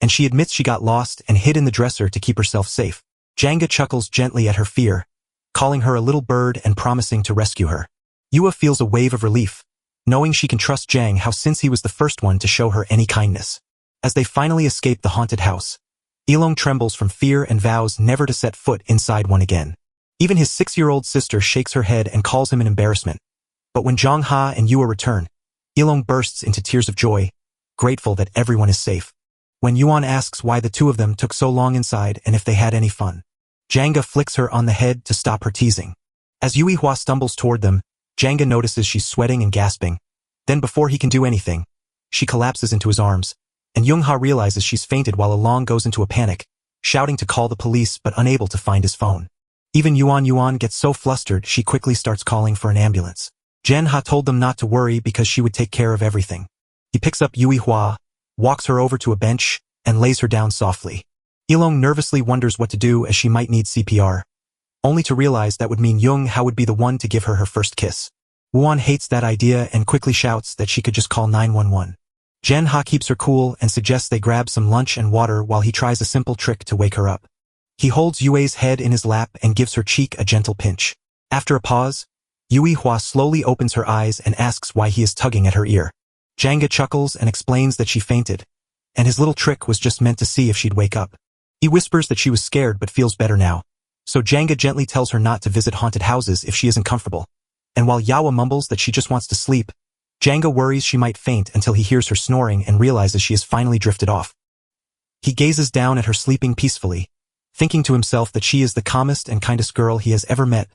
and she admits she got lost and hid in the dresser to keep herself safe. Janga chuckles gently at her fear, calling her a little bird and promising to rescue her. Yua feels a wave of relief, knowing she can trust Jang Hao since he was the first one to show her any kindness. As they finally escape the haunted house, Elong trembles from fear and vows never to set foot inside one again. Even his 6-year-old sister shakes her head and calls him an embarrassment. But when Zhang Ha and Yua return, Elong bursts into tears of joy, grateful that everyone is safe. When Yuan asks why the two of them took so long inside and if they had any fun, Janga flicks her on the head to stop her teasing. As Yui Hua stumbles toward them, Janga notices she's sweating and gasping. Then before he can do anything, she collapses into his arms, and Young-ha realizes she's fainted while Along goes into a panic, shouting to call the police but unable to find his phone. Even Yuan gets so flustered she quickly starts calling for an ambulance. Jen-ha told them not to worry because she would take care of everything. He picks up Yui Hua, walks her over to a bench, and lays her down softly. Elong nervously wonders what to do as she might need CPR, only to realize that would mean Young-ha would be the one to give her her first kiss. Wuan hates that idea and quickly shouts that she could just call 911. Jen-ha keeps her cool and suggests they grab some lunch and water while he tries a simple trick to wake her up. He holds Yue's head in his lap and gives her cheek a gentle pinch. After a pause, Yui Hua slowly opens her eyes and asks why he is tugging at her ear. Janga chuckles and explains that she fainted, and his little trick was just meant to see if she'd wake up. He whispers that she was scared but feels better now, so Janga gently tells her not to visit haunted houses if she isn't comfortable. And while Yawa mumbles that she just wants to sleep, Janga worries she might faint until he hears her snoring and realizes she has finally drifted off. He gazes down at her sleeping peacefully, thinking to himself that she is the calmest and kindest girl he has ever met,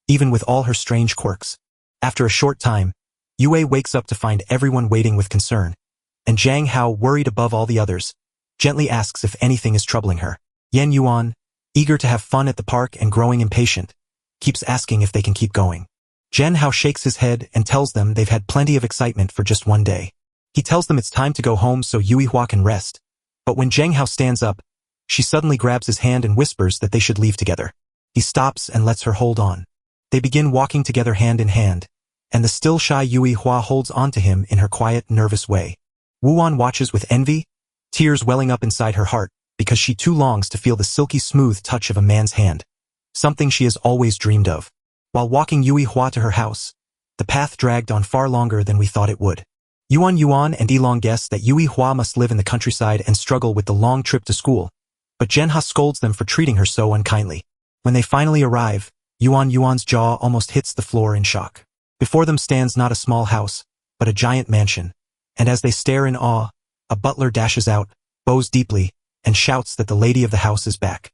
even with all her strange quirks. After a short time, Yue wakes up to find everyone waiting with concern, and Zhang Hao, worried above all the others, gently asks if anything is troubling her. Yan Yuan, eager to have fun at the park and growing impatient, keeps asking if they can keep going. Zhen Hao shakes his head and tells them they've had plenty of excitement for just one day. He tells them it's time to go home so Yui Hua can rest, but when Zheng Hao stands up, she suddenly grabs his hand and whispers that they should leave together. He stops and lets her hold on. They begin walking together hand in hand, and the still shy Yui Hua holds on to him in her quiet, nervous way. Wuan watches with envy, tears welling up inside her heart, because she too longs to feel the silky smooth touch of a man's hand, something she has always dreamed of. While walking Yui Hua to her house, the path dragged on far longer than we thought it would. Yuan and Ilong guess that Yui Hua must live in the countryside and struggle with the long trip to school, but Genha scolds them for treating her so unkindly. When they finally arrive, Yuan's jaw almost hits the floor in shock. Before them stands not a small house, but a giant mansion, and as they stare in awe, a butler dashes out, bows deeply, and shouts that the lady of the house is back.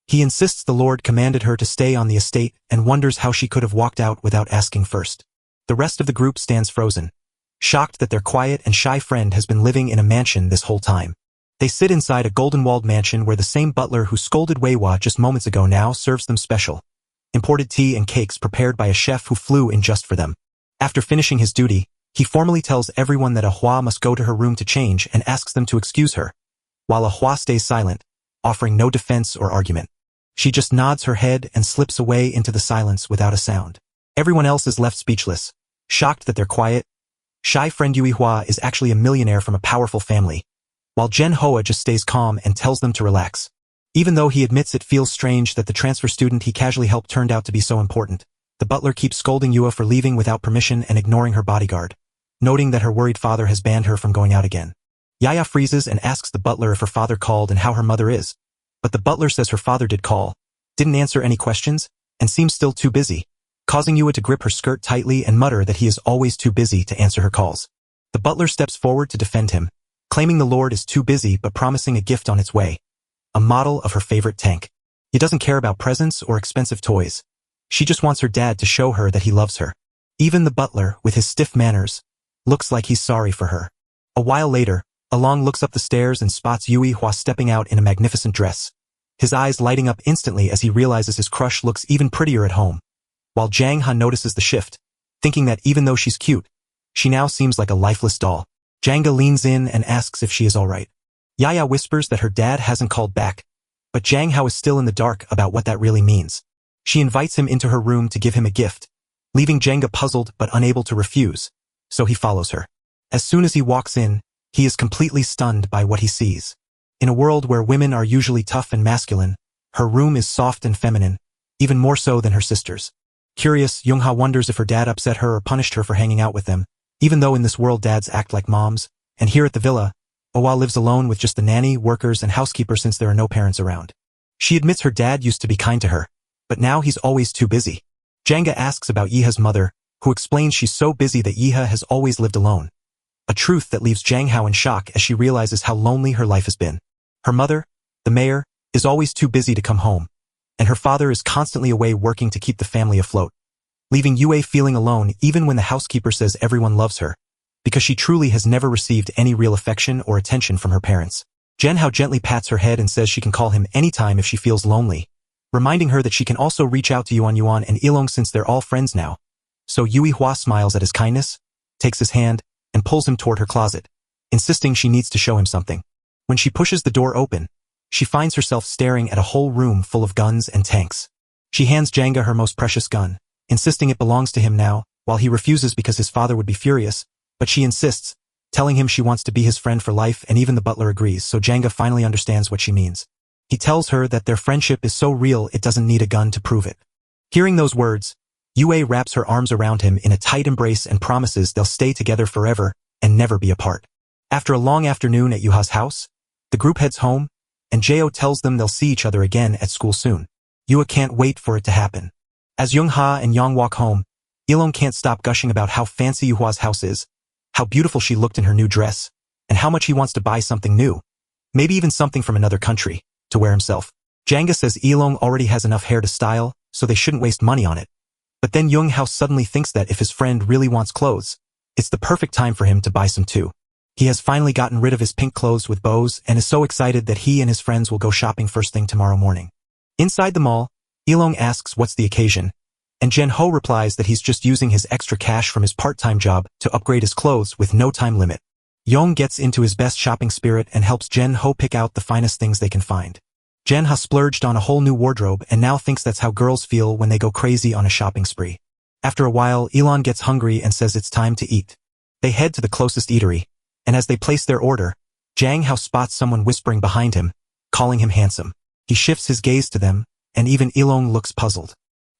He insists the Lord commanded her to stay on the estate and wonders how she could have walked out without asking first. The rest of the group stands frozen, shocked that their quiet and shy friend has been living in a mansion this whole time. They sit inside a golden-walled mansion where the same butler who scolded Weiwa just moments ago now serves them special imported tea and cakes prepared by a chef who flew in just for them. After finishing his duty, he formally tells everyone that Ahua must go to her room to change and asks them to excuse her, while Ahua stays silent, offering no defense or argument. She just nods her head and slips away into the silence without a sound. Everyone else is left speechless, shocked that their quiet, shy friend Yui Hua is actually a millionaire from a powerful family, while Jen Hoa just stays calm and tells them to relax. Even though he admits it feels strange that the transfer student he casually helped turned out to be so important, the butler keeps scolding Yua for leaving without permission and ignoring her bodyguard, noting that her worried father has banned her from going out again. Yaya freezes and asks the butler if her father called and how her mother is, but the butler says her father did call, didn't answer any questions, and seems still too busy, causing Yua to grip her skirt tightly and mutter that he is always too busy to answer her calls. The butler steps forward to defend him, claiming the Lord is too busy but promising a gift on its way, a model of her favorite tank. He doesn't care about presents or expensive toys. She just wants her dad to show her that he loves her. Even the butler, with his stiff manners, looks like he's sorry for her. A while later, Along looks up the stairs and spots Yui Hua stepping out in a magnificent dress, his eyes lighting up instantly as he realizes his crush looks even prettier at home. While Jang Ha notices the shift, thinking that even though she's cute, she now seems like a lifeless doll. Janga leans in and asks if she is alright. Yaya whispers that her dad hasn't called back, but Jang Hao is still in the dark about what that really means. She invites him into her room to give him a gift, leaving Jenga puzzled but unable to refuse, so he follows her. As soon as he walks in, he is completely stunned by what he sees. In a world where women are usually tough and masculine, her room is soft and feminine, even more so than her sister's. Curious, Youngha wonders if her dad upset her or punished her for hanging out with them, even though in this world dads act like moms, and here at the villa, Owa lives alone with just the nanny, workers, and housekeeper since there are no parents around. She admits her dad used to be kind to her, but now he's always too busy. Janga asks about Yiha's mother, who explains she's so busy that Yiha has always lived alone. A truth that leaves Jang Hao in shock as she realizes how lonely her life has been. Her mother, the mayor, is always too busy to come home, and her father is constantly away working to keep the family afloat, leaving Yue feeling alone even when the housekeeper says everyone loves her, because she truly has never received any real affection or attention from her parents. Jen Hao gently pats her head and says she can call him anytime if she feels lonely, reminding her that she can also reach out to Yuan and Ilong since they're all friends now. So Yui Hua smiles at his kindness, takes his hand, and pulls him toward her closet, insisting she needs to show him something. When she pushes the door open, she finds herself staring at a whole room full of guns and tanks. She hands Janga her most precious gun, insisting it belongs to him now, while he refuses because his father would be furious, but she insists, telling him she wants to be his friend for life, and even the butler agrees, so Janga finally understands what she means. He tells her that their friendship is so real it doesn't need a gun to prove it. Hearing those words, Yue wraps her arms around him in a tight embrace and promises they'll stay together forever and never be apart. After a long afternoon at Yuha's house, the group heads home, and Jo tells them they'll see each other again at school soon. Yua can't wait for it to happen. As Youngha and Yang walk home, Ilong can't stop gushing about how fancy Yuhua's house is, how beautiful she looked in her new dress, and how much he wants to buy something new, maybe even something from another country, to wear himself. Janga says Ilong already has enough hair to style, so they shouldn't waste money on it. But then Younghao suddenly thinks that if his friend really wants clothes, it's the perfect time for him to buy some too. He has finally gotten rid of his pink clothes with bows and is so excited that he and his friends will go shopping first thing tomorrow morning. Inside the mall, Ilong asks what's the occasion, and Jen Ho replies that he's just using his extra cash from his part-time job to upgrade his clothes with no time limit. Yong gets into his best shopping spirit and helps Jen Ho pick out the finest things they can find. Jen Ha splurged on a whole new wardrobe and now thinks that's how girls feel when they go crazy on a shopping spree. After a while, Elon gets hungry and says it's time to eat. They head to the closest eatery, and as they place their order, Jang Hao spots someone whispering behind him, calling him handsome. He shifts his gaze to them, and even Ilong looks puzzled.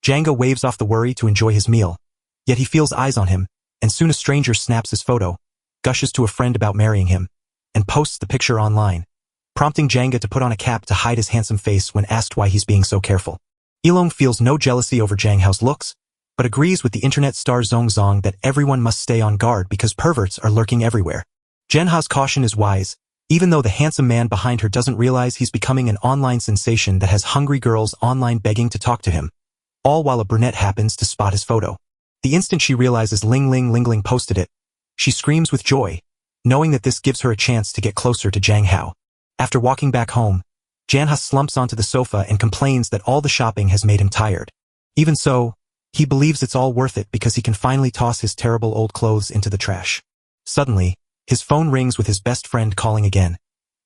Janga waves off the worry to enjoy his meal, yet he feels eyes on him, and soon a stranger snaps his photo, gushes to a friend about marrying him, and posts the picture online, prompting Janga to put on a cap to hide his handsome face when asked why he's being so careful. Ilong feels no jealousy over Jang Hao's looks, but agrees with the internet star Zong Zong that everyone must stay on guard because perverts are lurking everywhere. Jen Ha's caution is wise, even though the handsome man behind her doesn't realize he's becoming an online sensation that has hungry girls online begging to talk to him, all while a brunette happens to spot his photo. The instant she realizes Ling Ling posted it, she screams with joy, knowing that this gives her a chance to get closer to Jang Hao. After walking back home, Jan Ha slumps onto the sofa and complains that all the shopping has made him tired. Even so, he believes it's all worth it because he can finally toss his terrible old clothes into the trash. Suddenly, his phone rings with his best friend calling again,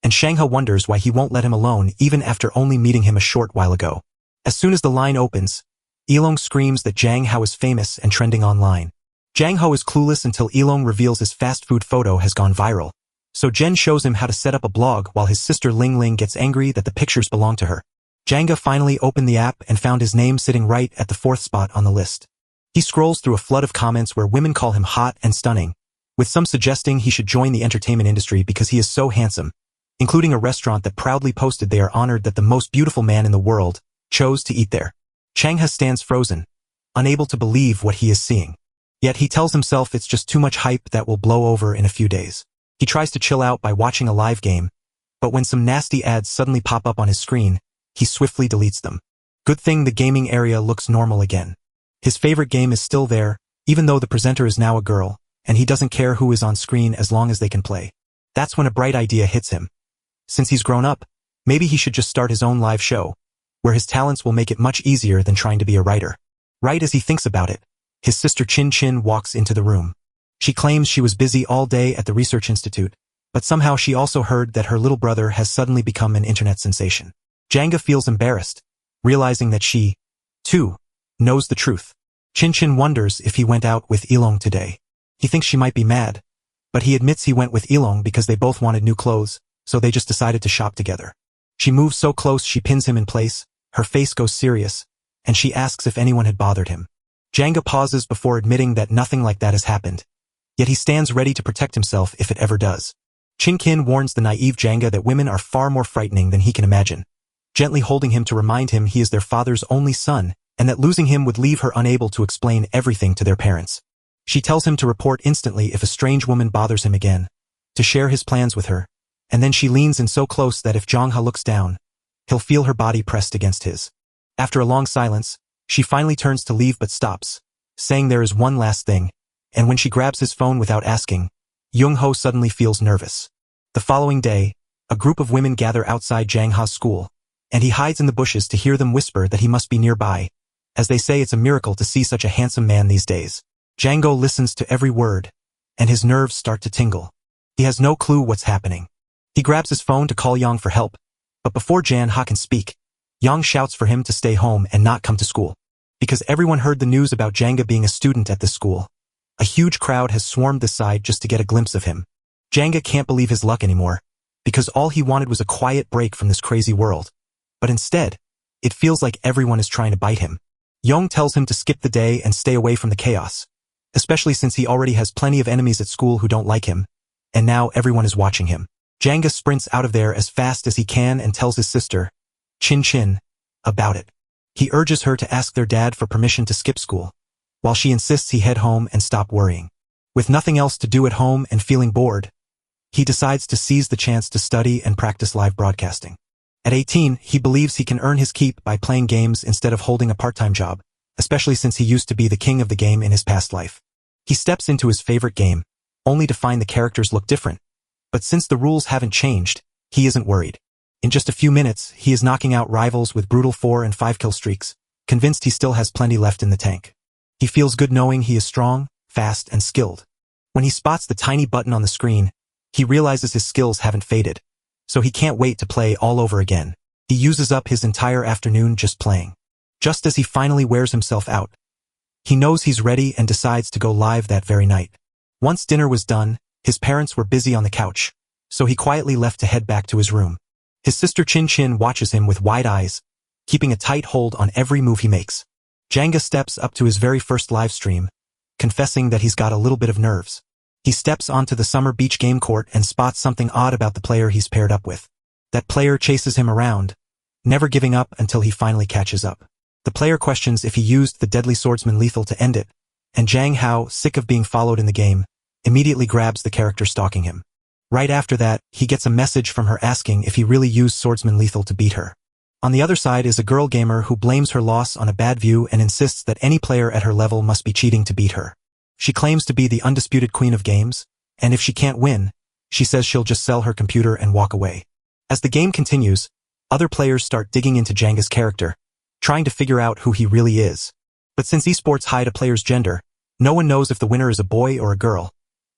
and Shangha wonders why he won't let him alone even after only meeting him a short while ago. As soon as the line opens, Ilong screams that Jang Hao is famous and trending online. Jang Ho is clueless until Ilong reveals his fast food photo has gone viral, so Jen shows him how to set up a blog while his sister Ling Ling gets angry that the pictures belong to her. Janga finally opened the app and found his name sitting right at the 4th spot on the list. He scrolls through a flood of comments where women call him hot and stunning, with some suggesting he should join the entertainment industry because he is so handsome, including a restaurant that proudly posted they are honored that the most beautiful man in the world chose to eat there. Changha stands frozen, unable to believe what he is seeing. Yet he tells himself it's just too much hype that will blow over in a few days. He tries to chill out by watching a live game, but when some nasty ads suddenly pop up on his screen, he swiftly deletes them. Good thing the gaming area looks normal again. His favorite game is still there, even though the presenter is now a girl, and he doesn't care who is on screen as long as they can play. That's when a bright idea hits him. Since he's grown up, maybe he should just start his own live show, where his talents will make it much easier than trying to be a writer. Right as he thinks about it, his sister Chin Chin walks into the room. She claims she was busy all day at the research institute, but somehow she also heard that her little brother has suddenly become an internet sensation. Janga feels embarrassed, realizing that she, too, knows the truth. Chin Chin wonders if he went out with Ilong today. He thinks she might be mad, but he admits he went with Ilong because they both wanted new clothes, so they just decided to shop together. She moves so close she pins him in place, her face goes serious, and she asks if anyone had bothered him. Janga pauses before admitting that nothing like that has happened, yet he stands ready to protect himself if it ever does. Chin Kin warns the naive Janga that women are far more frightening than he can imagine, gently holding him to remind him he is their father's only son, and that losing him would leave her unable to explain everything to their parents. She tells him to report instantly if a strange woman bothers him again, to share his plans with her, and then she leans in so close that if Jongha looks down, he'll feel her body pressed against his. After a long silence, she finally turns to leave but stops, saying there is one last thing, and when she grabs his phone without asking, Jung-ho suddenly feels nervous. The following day, a group of women gather outside Jang Ha's school, and he hides in the bushes to hear them whisper that he must be nearby, as they say it's a miracle to see such a handsome man these days. Django listens to every word, and his nerves start to tingle. He has no clue what's happening. He grabs his phone to call Yang for help, but before Jan Ha can speak, Yang shouts for him to stay home and not come to school. Because everyone heard the news about Janga being a student at this school, a huge crowd has swarmed this side just to get a glimpse of him. Janga can't believe his luck anymore, because all he wanted was a quiet break from this crazy world. But instead, it feels like everyone is trying to bite him. Yong tells him to skip the day and stay away from the chaos, especially since he already has plenty of enemies at school who don't like him, and now everyone is watching him. Janga sprints out of there as fast as he can and tells his sister, Chin Chin, about it. He urges her to ask their dad for permission to skip school, while she insists he head home and stop worrying. With nothing else to do at home and feeling bored, he decides to seize the chance to study and practice live broadcasting. At 18, he believes he can earn his keep by playing games instead of holding a part-time job, especially since he used to be the king of the game in his past life. He steps into his favorite game, only to find the characters look different. But since the rules haven't changed, he isn't worried. In just a few minutes, he is knocking out rivals with brutal 4 and 5 kill streaks, convinced he still has plenty left in the tank. He feels good knowing he is strong, fast, and skilled. When he spots the tiny button on the screen, he realizes his skills haven't faded, so he can't wait to play all over again. He uses up his entire afternoon just playing. Just as he finally wears himself out, he knows he's ready and decides to go live that very night. Once dinner was done, his parents were busy on the couch, so he quietly left to head back to his room. His sister Chin Chin watches him with wide eyes, keeping a tight hold on every move he makes. Janga steps up to his very first live stream, confessing that he's got a little bit of nerves. He steps onto the summer beach game court and spots something odd about the player he's paired up with. That player chases him around, never giving up until he finally catches up. The player questions if he used the deadly swordsman lethal to end it, and Jang Hao, sick of being followed in the game, immediately grabs the character stalking him. Right after that, he gets a message from her asking if he really used swordsman lethal to beat her. On the other side is a girl gamer who blames her loss on a bad view and insists that any player at her level must be cheating to beat her. She claims to be the undisputed queen of games, and if she can't win, she says she'll just sell her computer and walk away. As the game continues, other players start digging into Janga's character, trying to figure out who he really is. But since esports hide a player's gender, no one knows if the winner is a boy or a girl.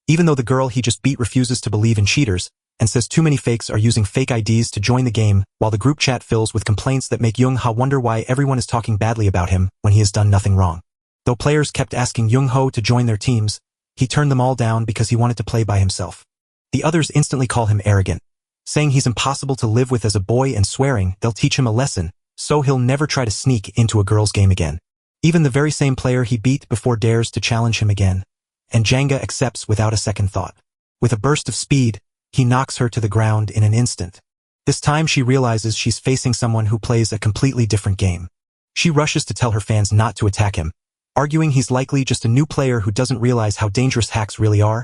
Even though the girl he just beat refuses to believe in cheaters, and says too many fakes are using fake IDs to join the game, while the group chat fills with complaints that make Young Ha wonder why everyone is talking badly about him when he has done nothing wrong. Though players kept asking Young Ho to join their teams, he turned them all down because he wanted to play by himself. The others instantly call him arrogant, saying he's impossible to live with as a boy and swearing they'll teach him a lesson, so he'll never try to sneak into a girl's game again. Even the very same player he beat before dares to challenge him again, and Janga accepts without a second thought. With a burst of speed, he knocks her to the ground in an instant. This time she realizes she's facing someone who plays a completely different game. She rushes to tell her fans not to attack him, arguing he's likely just a new player who doesn't realize how dangerous hacks really are,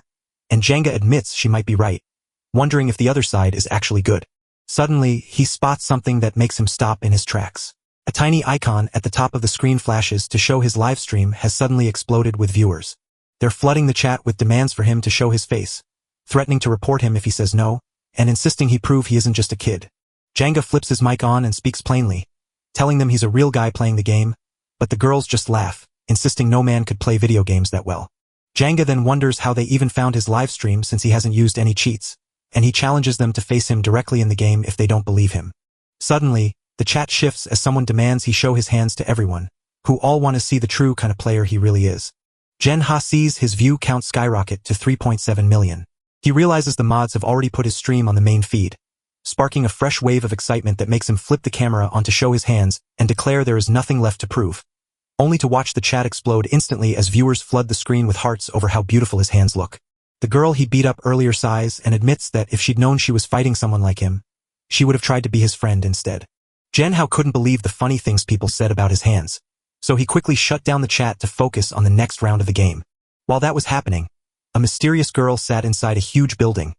and Janga admits she might be right, wondering if the other side is actually good. Suddenly, he spots something that makes him stop in his tracks. A tiny icon at the top of the screen flashes to show his live stream has suddenly exploded with viewers. They're flooding the chat with demands for him to show his face, threatening to report him if he says no, and insisting he prove he isn't just a kid. Janga flips his mic on and speaks plainly, telling them he's a real guy playing the game, but the girls just laugh, insisting no man could play video games that well. Janga then wonders how they even found his live stream since he hasn't used any cheats, and he challenges them to face him directly in the game if they don't believe him. Suddenly, the chat shifts as someone demands he show his hands to everyone, who all want to see the true kind of player he really is. Jen Ha sees his view count skyrocket to 3.7 million. He realizes the mods have already put his stream on the main feed, sparking a fresh wave of excitement that makes him flip the camera on to show his hands and declare there is nothing left to prove, only to watch the chat explode instantly as viewers flood the screen with hearts over how beautiful his hands look. The girl he beat up earlier sighs and admits that if she'd known she was fighting someone like him, she would have tried to be his friend instead. Jen Hao couldn't believe the funny things people said about his hands, so he quickly shut down the chat to focus on the next round of the game. While that was happening, a mysterious girl sat inside a huge building,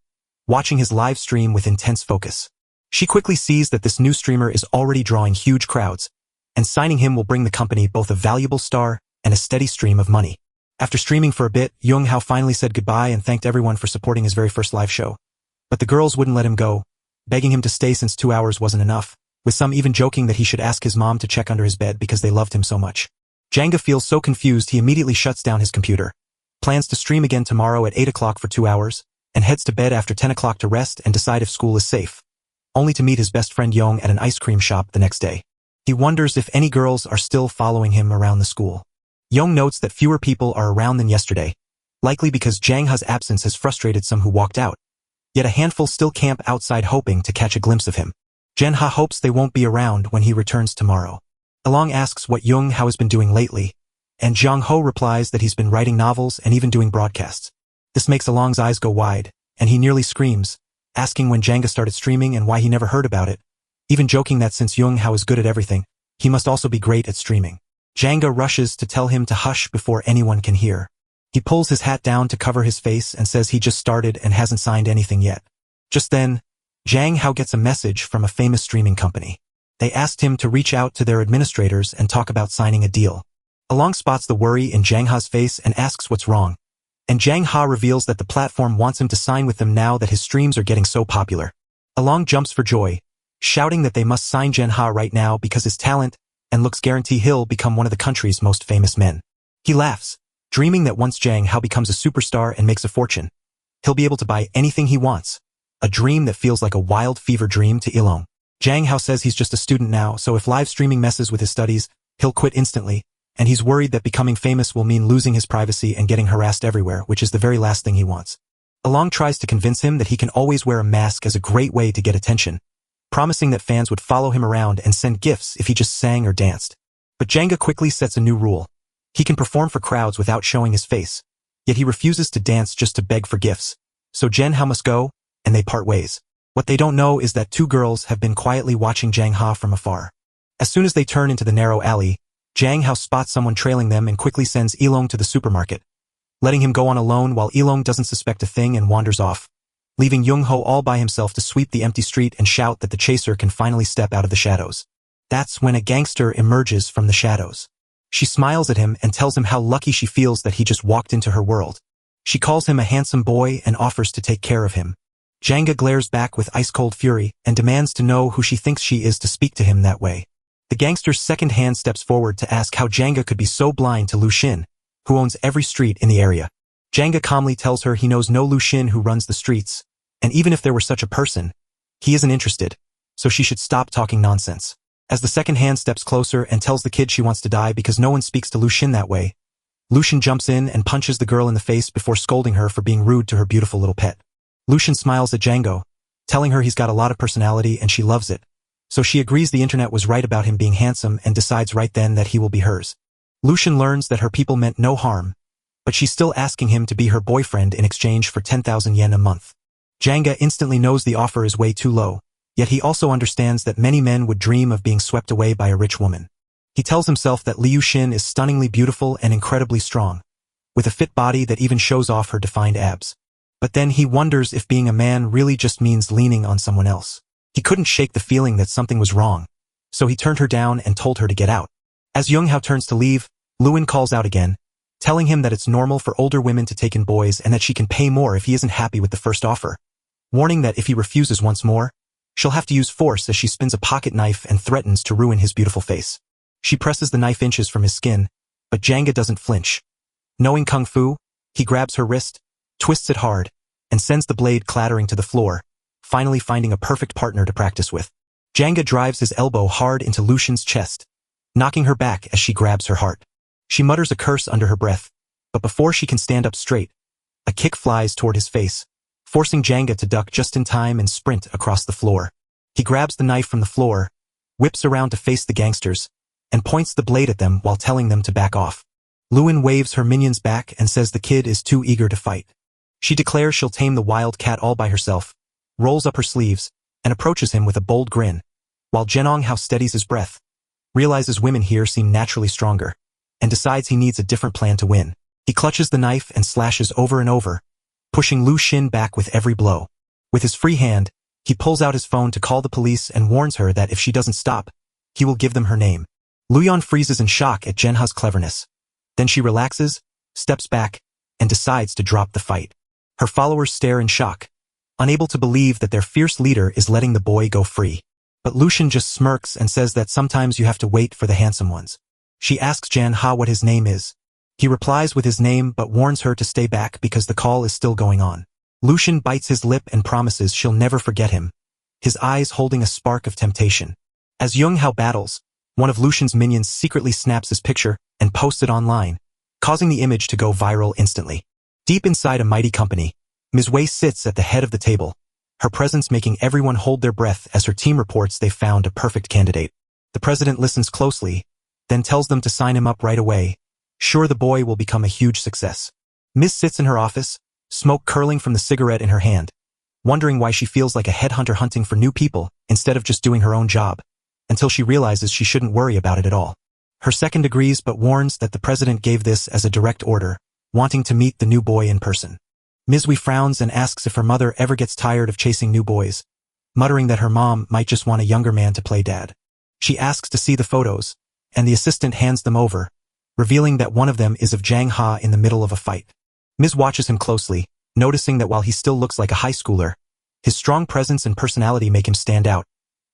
watching his live stream with intense focus. She quickly sees that this new streamer is already drawing huge crowds, and signing him will bring the company both a valuable star and a steady stream of money. After streaming for a bit, Young Hao finally said goodbye and thanked everyone for supporting his very first live show. But the girls wouldn't let him go, begging him to stay since 2 hours wasn't enough, with some even joking that he should ask his mom to check under his bed because they loved him so much. Janga feels so confused he immediately shuts down his computer, plans to stream again tomorrow at 8 o'clock for 2 hours, and heads to bed after 10 o'clock to rest and decide if school is safe, only to meet his best friend Yong at an ice cream shop the next day. He wonders if any girls are still following him around the school. Yong notes that fewer people are around than yesterday, likely because Jang Ha's absence has frustrated some who walked out, yet a handful still camp outside hoping to catch a glimpse of him. Jen Ha hopes they won't be around when he returns tomorrow. Along asks what Young Hao has been doing lately, and Jiang Ho replies that he's been writing novels and even doing broadcasts. This makes Along's eyes go wide, and he nearly screams, asking when Janga started streaming and why he never heard about it, even joking that since Young Hao is good at everything, he must also be great at streaming. Janga rushes to tell him to hush before anyone can hear. He pulls his hat down to cover his face and says he just started and hasn't signed anything yet. Just then, Jiang Hao gets a message from a famous streaming company. They asked him to reach out to their administrators and talk about signing a deal. Along spots the worry in Jiang Ha's face and asks what's wrong, and Jiang Ha reveals that the platform wants him to sign with them now that his streams are getting so popular. Along jumps for joy, shouting that they must sign Jiang Ha right now because his talent and looks guarantee he'll become one of the country's most famous men. He laughs, dreaming that once Jiang Hao becomes a superstar and makes a fortune, he'll be able to buy anything he wants. A dream that feels like a wild fever dream to Ilong. Jiang Hao says he's just a student now, so if live streaming messes with his studies, he'll quit instantly, and he's worried that becoming famous will mean losing his privacy and getting harassed everywhere, which is the very last thing he wants. Along tries to convince him that he can always wear a mask as a great way to get attention, promising that fans would follow him around and send gifts if he just sang or danced. But Jenga quickly sets a new rule. He can perform for crowds without showing his face, yet he refuses to dance just to beg for gifts. So Jen Ha must go, and they part ways. What they don't know is that two girls have been quietly watching Jang Ha from afar. As soon as they turn into the narrow alley, Jang Ha spots someone trailing them and quickly sends Ilong to the supermarket, letting him go on alone while Ilong doesn't suspect a thing and wanders off, leaving Jung Ho all by himself to sweep the empty street and shout that the chaser can finally step out of the shadows. That's when a gangster emerges from the shadows. She smiles at him and tells him how lucky she feels that he just walked into her world. She calls him a handsome boy and offers to take care of him. Janga glares back with ice-cold fury and demands to know who she thinks she is to speak to him that way. The gangster's second hand steps forward to ask how Janga could be so blind to Lu Xin, who owns every street in the area. Janga calmly tells her he knows no Lu Xin who runs the streets, and even if there were such a person, he isn't interested, so she should stop talking nonsense. As the second hand steps closer and tells the kid she wants to die because no one speaks to Lu Xin that way, Lu Xin jumps in and punches the girl in the face before scolding her for being rude to her beautiful little pet. Lu Xin smiles at Django, telling her he's got a lot of personality and she loves it, so she agrees the internet was right about him being handsome and decides right then that he will be hers. Lu Xin learns that her people meant no harm, but she's still asking him to be her boyfriend in exchange for 10,000 yen a month. Janga instantly knows the offer is way too low, yet he also understands that many men would dream of being swept away by a rich woman. He tells himself that Liu Xin is stunningly beautiful and incredibly strong, with a fit body that even shows off her defined abs. But then he wonders if being a man really just means leaning on someone else. He couldn't shake the feeling that something was wrong, so he turned her down and told her to get out. As Jung Hao turns to leave, Luin calls out again, telling him that it's normal for older women to take in boys and that she can pay more if he isn't happy with the first offer, warning that if he refuses once more, she'll have to use force as she spins a pocket knife and threatens to ruin his beautiful face. She presses the knife inches from his skin, but Janga doesn't flinch. Knowing kung fu, he grabs her wrist, twists it hard, and sends the blade clattering to the floor, finally finding a perfect partner to practice with. Janga drives his elbow hard into Lucian's chest, knocking her back as she grabs her heart. She mutters a curse under her breath, but before she can stand up straight, a kick flies toward his face, forcing Janga to duck just in time and sprint across the floor. He grabs the knife from the floor, whips around to face the gangsters, and points the blade at them while telling them to back off. Luin waves her minions back and says the kid is too eager to fight. She declares she'll tame the wild cat all by herself, rolls up her sleeves, and approaches him with a bold grin, while Zhenong Hao steadies his breath, realizes women here seem naturally stronger, and decides he needs a different plan to win. He clutches the knife and slashes over and over, pushing Lu Xin back with every blow. With his free hand, he pulls out his phone to call the police and warns her that if she doesn't stop, he will give them her name. Luyan freezes in shock at Zhenha's cleverness. Then she relaxes, steps back, and decides to drop the fight. Her followers stare in shock, unable to believe that their fierce leader is letting the boy go free. But Lucian just smirks and says that sometimes you have to wait for the handsome ones. She asks Jan Ha what his name is. He replies with his name but warns her to stay back because the call is still going on. Lucian bites his lip and promises she'll never forget him, his eyes holding a spark of temptation. As Jung Hao battles, one of Lucian's minions secretly snaps his picture and posts it online, causing the image to go viral instantly. Deep inside a mighty company, Ms. Wei sits at the head of the table, her presence making everyone hold their breath as her team reports they've found a perfect candidate. The president listens closely, then tells them to sign him up right away, sure the boy will become a huge success. Ms. sits in her office, smoke curling from the cigarette in her hand, wondering why she feels like a headhunter hunting for new people instead of just doing her own job, until she realizes she shouldn't worry about it at all. Her second agrees but warns that the president gave this as a direct order, wanting to meet the new boy in person. Ms. Wei frowns and asks if her mother ever gets tired of chasing new boys, muttering that her mom might just want a younger man to play dad. She asks to see the photos, and the assistant hands them over, revealing that one of them is of Zhang Ha in the middle of a fight. Ms. watches him closely, noticing that while he still looks like a high schooler, his strong presence and personality make him stand out,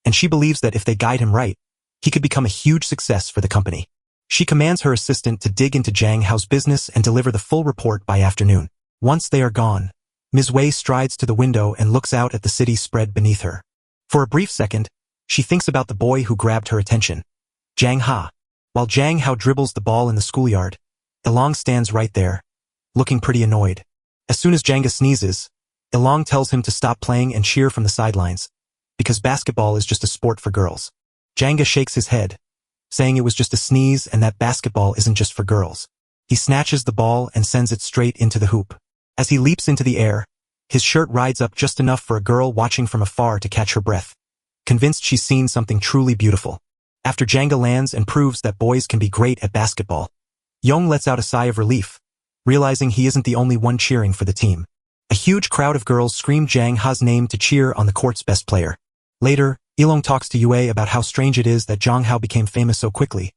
and she believes that if they guide him right, he could become a huge success for the company. She commands her assistant to dig into Zhang Hao's business and deliver the full report by afternoon. Once they are gone, Ms. Wei strides to the window and looks out at the city spread beneath her. For a brief second, she thinks about the boy who grabbed her attention, Zhang Ha. While Zhang Hao dribbles the ball in the schoolyard, Ilong stands right there, looking pretty annoyed. As soon as Zhanga sneezes, Ilong tells him to stop playing and cheer from the sidelines, because basketball is just a sport for girls. Janga shakes his head, saying it was just a sneeze and that basketball isn't just for girls. He snatches the ball and sends it straight into the hoop. As he leaps into the air, his shirt rides up just enough for a girl watching from afar to catch her breath, convinced she's seen something truly beautiful. After Janga lands and proves that boys can be great at basketball, Young lets out a sigh of relief, realizing he isn't the only one cheering for the team. A huge crowd of girls scream Jang Ha's name to cheer on the court's best player. Later, Ilong talks to Yue about how strange it is that Jang Hao became famous so quickly,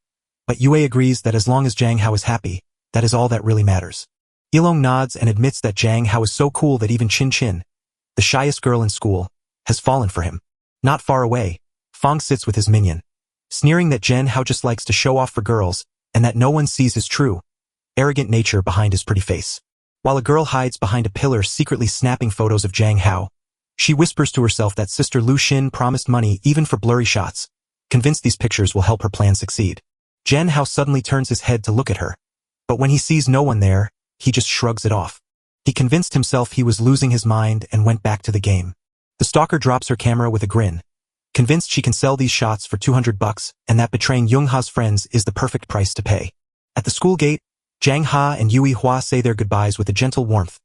but Yue agrees that as long as Jang Hao is happy, that is all that really matters. Ilong nods and admits that Jang Hao is so cool that even Chin Chin, the shyest girl in school, has fallen for him. Not far away, Fong sits with his minion, sneering that Jen Hao just likes to show off for girls and that no one sees his true, arrogant nature behind his pretty face. While a girl hides behind a pillar secretly snapping photos of Jang Hao, she whispers to herself that Sister Lu Xin promised money even for blurry shots, convinced these pictures will help her plan succeed. Jen Hao suddenly turns his head to look at her, but when he sees no one there, he just shrugs it off. He convinced himself he was losing his mind and went back to the game. The stalker drops her camera with a grin, convinced she can sell these shots for $200 and that betraying Young Ha's friends is the perfect price to pay. At the school gate, Jang Ha and Yui Hua say their goodbyes with a gentle warmth,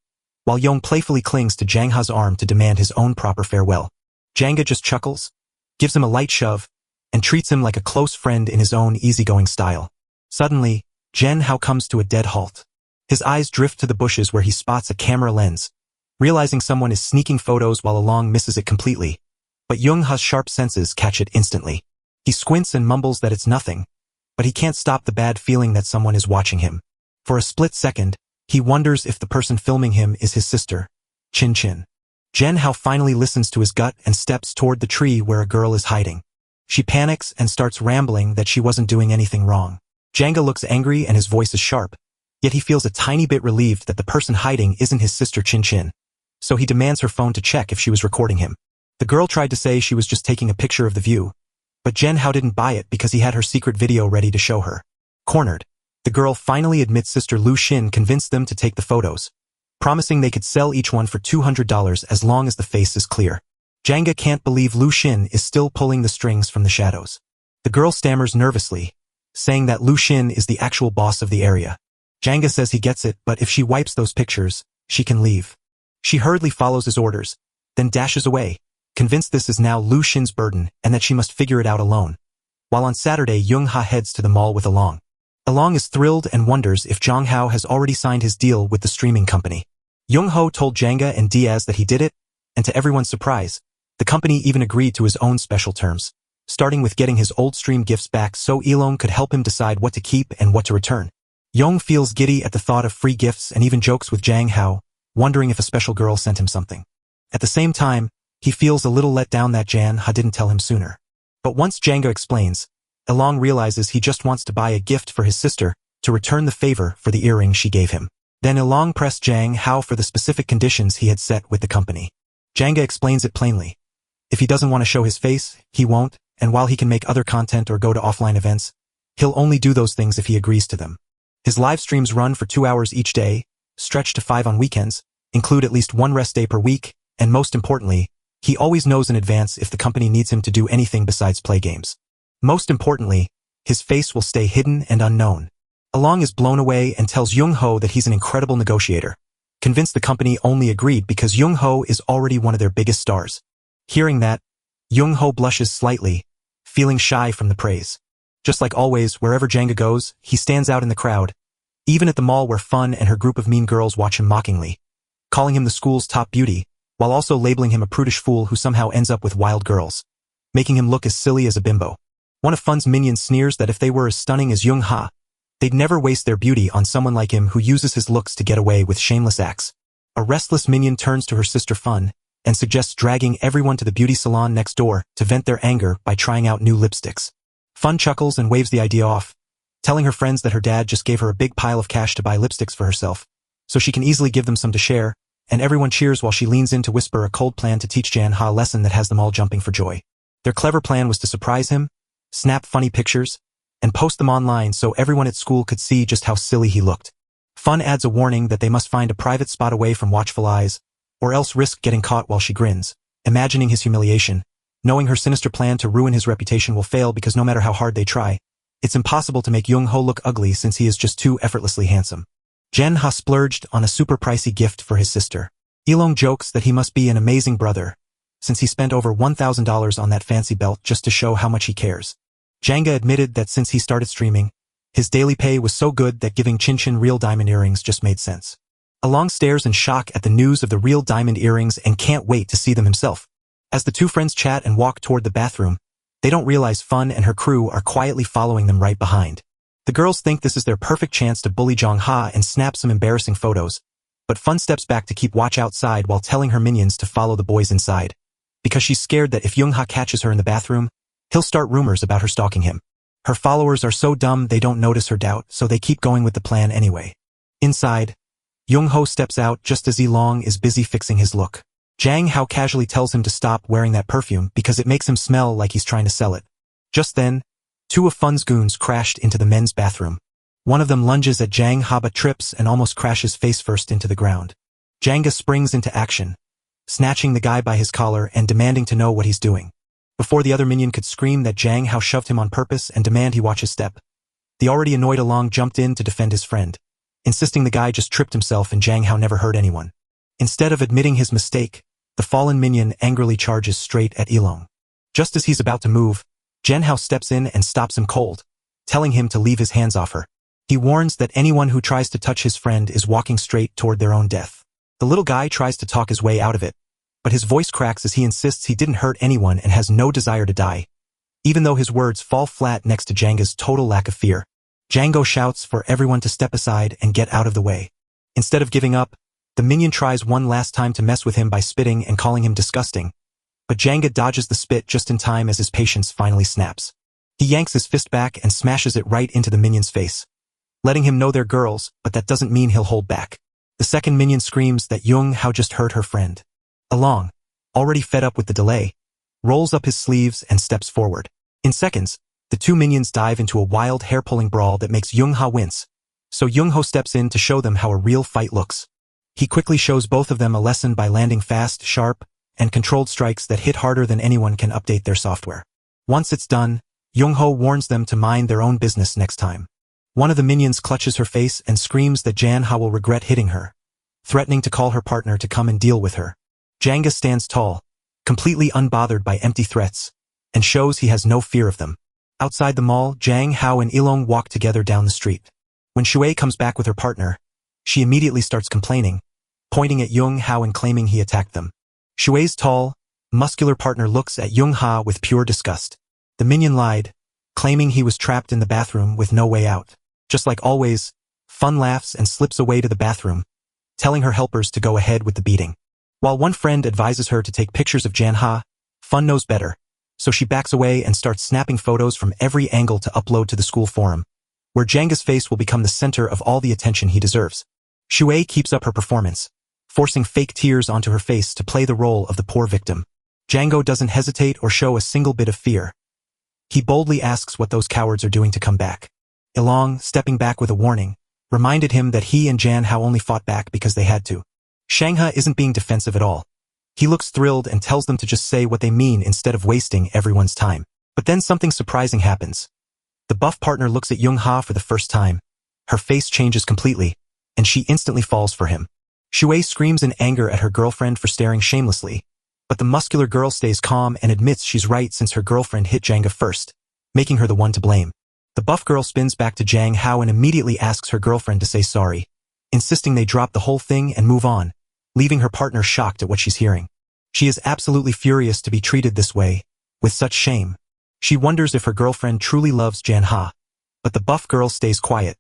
while Young playfully clings to Jang Ha's arm to demand his own proper farewell. Janga just chuckles, gives him a light shove, and treats him like a close friend in his own easygoing style. Suddenly, Jen Hao comes to a dead halt. His eyes drift to the bushes where he spots a camera lens, realizing someone is sneaking photos while Along misses it completely, but Young Ha's sharp senses catch it instantly. He squints and mumbles that it's nothing, but he can't stop the bad feeling that someone is watching him. For a split second, he wonders if the person filming him is his sister, Chin Chin. Jen Hao finally listens to his gut and steps toward the tree where a girl is hiding. She panics and starts rambling that she wasn't doing anything wrong. Janga looks angry and his voice is sharp, yet he feels a tiny bit relieved that the person hiding isn't his sister Chin Chin, so he demands her phone to check if she was recording him. The girl tried to say she was just taking a picture of the view, but Jen Hao didn't buy it because he had her secret video ready to show her. Cornered, the girl finally admits Sister Lu Xin convinced them to take the photos, promising they could sell each one for $200 as long as the face is clear. Janga can't believe Lu Xin is still pulling the strings from the shadows. The girl stammers nervously, saying that Lu Xin is the actual boss of the area. Janga says he gets it, but if she wipes those pictures, she can leave. She hurriedly follows his orders, then dashes away, convinced this is now Lu Xin's burden and that she must figure it out alone. While on Saturday, Young Ha heads to the mall with Along. Along is thrilled and wonders if Jang Hao has already signed his deal with the streaming company. Young Ho told Janga and Diaz that he did it, and to everyone's surprise, the company even agreed to his own special terms, starting with getting his old stream gifts back so Elong could help him decide what to keep and what to return. Young feels giddy at the thought of free gifts and even jokes with Jang Hao, wondering if a special girl sent him something. At the same time, he feels a little let down that Jan Ha didn't tell him sooner. But once Janga explains, Elong realizes he just wants to buy a gift for his sister to return the favor for the earring she gave him. Then Elong pressed Jang Hao for the specific conditions he had set with the company. Janga explains it plainly. If he doesn't want to show his face, he won't, and while he can make other content or go to offline events, he'll only do those things if he agrees to them. His live streams run for 2 hours each day, stretch to 5 on weekends, include at least 1 rest day per week, and most importantly, he always knows in advance if the company needs him to do anything besides play games. Most importantly, his face will stay hidden and unknown. Along is blown away and tells Young Ho that he's an incredible negotiator, convinced the company only agreed because Young Ho is already one of their biggest stars. Hearing that, Young Ho blushes slightly, feeling shy from the praise. Just like always, wherever Janga goes, he stands out in the crowd, even at the mall where Fun and her group of mean girls watch him mockingly, calling him the school's top beauty, while also labeling him a prudish fool who somehow ends up with wild girls, making him look as silly as a bimbo. One of Fun's minions sneers that if they were as stunning as Young Ha, they'd never waste their beauty on someone like him who uses his looks to get away with shameless acts. A restless minion turns to her sister Fun and suggests dragging everyone to the beauty salon next door to vent their anger by trying out new lipsticks. Fun chuckles and waves the idea off, telling her friends that her dad just gave her a big pile of cash to buy lipsticks for herself, so she can easily give them some to share, and everyone cheers while she leans in to whisper a cold plan to teach Jan Ha a lesson that has them all jumping for joy. Their clever plan was to surprise him, snap funny pictures, and post them online so everyone at school could see just how silly he looked. Fun adds a warning that they must find a private spot away from watchful eyes, or else risk getting caught while she grins, imagining his humiliation, knowing her sinister plan to ruin his reputation will fail because no matter how hard they try, it's impossible to make Young-ho look ugly since he is just too effortlessly handsome. Jae-ha splurged on a super pricey gift for his sister. Ilong jokes that he must be an amazing brother, since he spent over $1,000 on that fancy belt just to show how much he cares. Janga admitted that since he started streaming, his daily pay was so good that giving Chinchin real diamond earrings just made sense. Along stares in shock at the news of the real diamond earrings and can't wait to see them himself. As the two friends chat and walk toward the bathroom, they don't realize Fun and her crew are quietly following them right behind. The girls think this is their perfect chance to bully Jong-ha and snap some embarrassing photos, but Fun steps back to keep watch outside while telling her minions to follow the boys inside, because she's scared that if Young-ha catches her in the bathroom, he'll start rumors about her stalking him. Her followers are so dumb they don't notice her doubt, so they keep going with the plan anyway. Inside, Young-ho steps out just as Ilong is busy fixing his look. Jang-hao casually tells him to stop wearing that perfume because it makes him smell like he's trying to sell it. Just then, two of Fun's goons crashed into the men's bathroom. One of them lunges at Jang-ha but trips and almost crashes face first into the ground. Janga springs into action, snatching the guy by his collar and demanding to know what he's doing. Before the other minion could scream that Jang-hao shoved him on purpose and demand he watch his step, the already annoyed Ilong jumped in to defend his friend, insisting the guy just tripped himself and Jang-hao never hurt anyone. Instead of admitting his mistake, the fallen minion angrily charges straight at Ilong. Just as he's about to move, Jang-hao steps in and stops him cold, telling him to leave his hands off her. He warns that anyone who tries to touch his friend is walking straight toward their own death. The little guy tries to talk his way out of it, but his voice cracks as he insists he didn't hurt anyone and has no desire to die. Even though his words fall flat next to Janga's total lack of fear, Django shouts for everyone to step aside and get out of the way. Instead of giving up, the minion tries one last time to mess with him by spitting and calling him disgusting, but Janga dodges the spit just in time as his patience finally snaps. He yanks his fist back and smashes it right into the minion's face, letting him know they're girls, but that doesn't mean he'll hold back. The second minion screams that Young-hao just hurt her friend. Ilong, already fed up with the delay, rolls up his sleeves and steps forward. In seconds, the two minions dive into a wild hair-pulling brawl that makes Young-ha wince, so Young-ho steps in to show them how a real fight looks. He quickly shows both of them a lesson by landing fast, sharp, and controlled strikes that hit harder than anyone can update their software. Once it's done, Young-ho warns them to mind their own business next time. One of the minions clutches her face and screams that Jan-ha will regret hitting her, threatening to call her partner to come and deal with her. Janga stands tall, completely unbothered by empty threats, and shows he has no fear of them. Outside the mall, Jang, Hao and Ilong walk together down the street. When Shui comes back with her partner, she immediately starts complaining, pointing at Young Hao and claiming he attacked them. Shui's tall, muscular partner looks at Young Ha with pure disgust. The minion lied, claiming he was trapped in the bathroom with no way out. Just like always, Fun laughs and slips away to the bathroom, telling her helpers to go ahead with the beating. While one friend advises her to take pictures of Jan Ha, Fun knows better, so she backs away and starts snapping photos from every angle to upload to the school forum, where Janga's face will become the center of all the attention he deserves. Shui keeps up her performance, forcing fake tears onto her face to play the role of the poor victim. Django doesn't hesitate or show a single bit of fear. He boldly asks what those cowards are doing to come back. Ilong, stepping back with a warning, reminded him that he and Jan Hao only fought back because they had to. Shangha isn't being defensive at all. He looks thrilled and tells them to just say what they mean instead of wasting everyone's time. But then something surprising happens. The buff partner looks at Young Ha for the first time. Her face changes completely, and she instantly falls for him. Shui screams in anger at her girlfriend for staring shamelessly, but the muscular girl stays calm and admits she's right since her girlfriend hit Janga first, making her the one to blame. The buff girl spins back to Jang Hao and immediately asks her girlfriend to say sorry, insisting they drop the whole thing and move on, leaving her partner shocked at what she's hearing. She is absolutely furious to be treated this way, with such shame. She wonders if her girlfriend truly loves Jan Ha, but the buff girl stays quiet,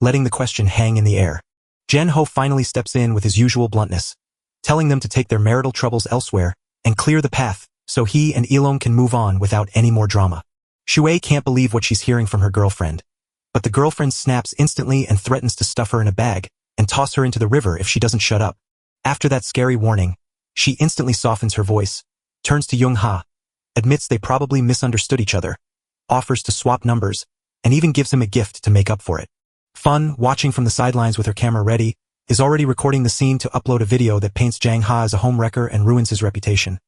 letting the question hang in the air. Jen Ho finally steps in with his usual bluntness, telling them to take their marital troubles elsewhere and clear the path so he and Ilong can move on without any more drama. Shui can't believe what she's hearing from her girlfriend, but the girlfriend snaps instantly and threatens to stuff her in a bag and toss her into the river if she doesn't shut up. After that scary warning, she instantly softens her voice, turns to Young Ha, admits they probably misunderstood each other, offers to swap numbers, and even gives him a gift to make up for it. Fun, watching from the sidelines with her camera ready, is already recording the scene to upload a video that paints Jang Ha as a homewrecker and ruins his reputation.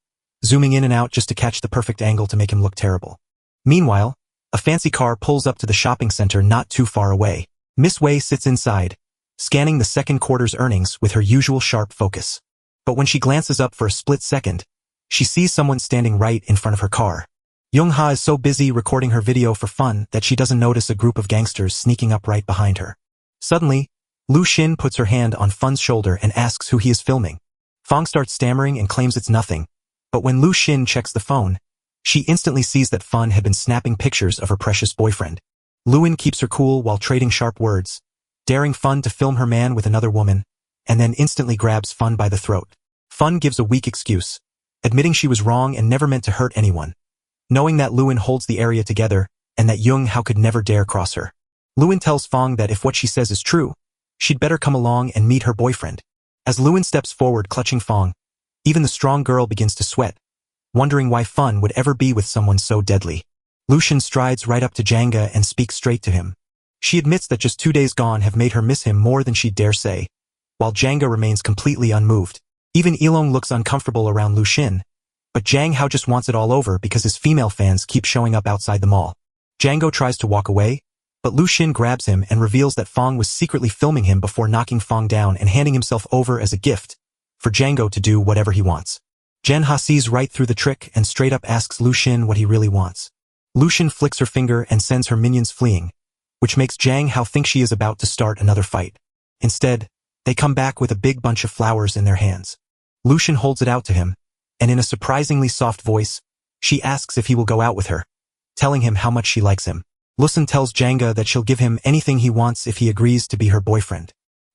zooming in and out just to catch the perfect angle to make him look terrible. Meanwhile, a fancy car pulls up to the shopping center not too far away. Miss Wei sits inside, scanning the second quarter's earnings with her usual sharp focus. But when she glances up for a split second, she sees someone standing right in front of her car. Young-ha is so busy recording her video for fun that she doesn't notice a group of gangsters sneaking up right behind her. Suddenly, Lu Xin puts her hand on Fun's shoulder and asks who he is filming. Fang starts stammering and claims it's nothing, but when Lu Xin checks the phone, she instantly sees that Fun had been snapping pictures of her precious boyfriend. Luin keeps her cool while trading sharp words, daring Fun to film her man with another woman, and then instantly grabs Fun by the throat. Fun gives a weak excuse, admitting she was wrong and never meant to hurt anyone, knowing that Luin holds the area together and that Young Hao could never dare cross her. Luin tells Fang that if what she says is true, she'd better come along and meet her boyfriend. As Luin steps forward clutching Fang, even the strong girl begins to sweat, wondering why Fun would ever be with someone so deadly. Lucian strides right up to Janga and speaks straight to him. She admits that just 2 days gone have made her miss him more than she'd dare say, while Janga remains completely unmoved. Even Ilong looks uncomfortable around Lucian, but Jang Hao just wants it all over because his female fans keep showing up outside the mall. Django tries to walk away, but Lu Xin grabs him and reveals that Fang was secretly filming him before knocking Fang down and handing himself over as a gift for Django to do whatever he wants. Jen Ha sees right through the trick and straight up asks Lu Xin what he really wants. Lu Xin flicks her finger and sends her minions fleeing, which makes Jang Hao think she is about to start another fight. Instead, they come back with a big bunch of flowers in their hands. Lu Xin holds it out to him, and in a surprisingly soft voice, she asks if he will go out with her, telling him how much she likes him. Lusin tells Janga that she'll give him anything he wants if he agrees to be her boyfriend.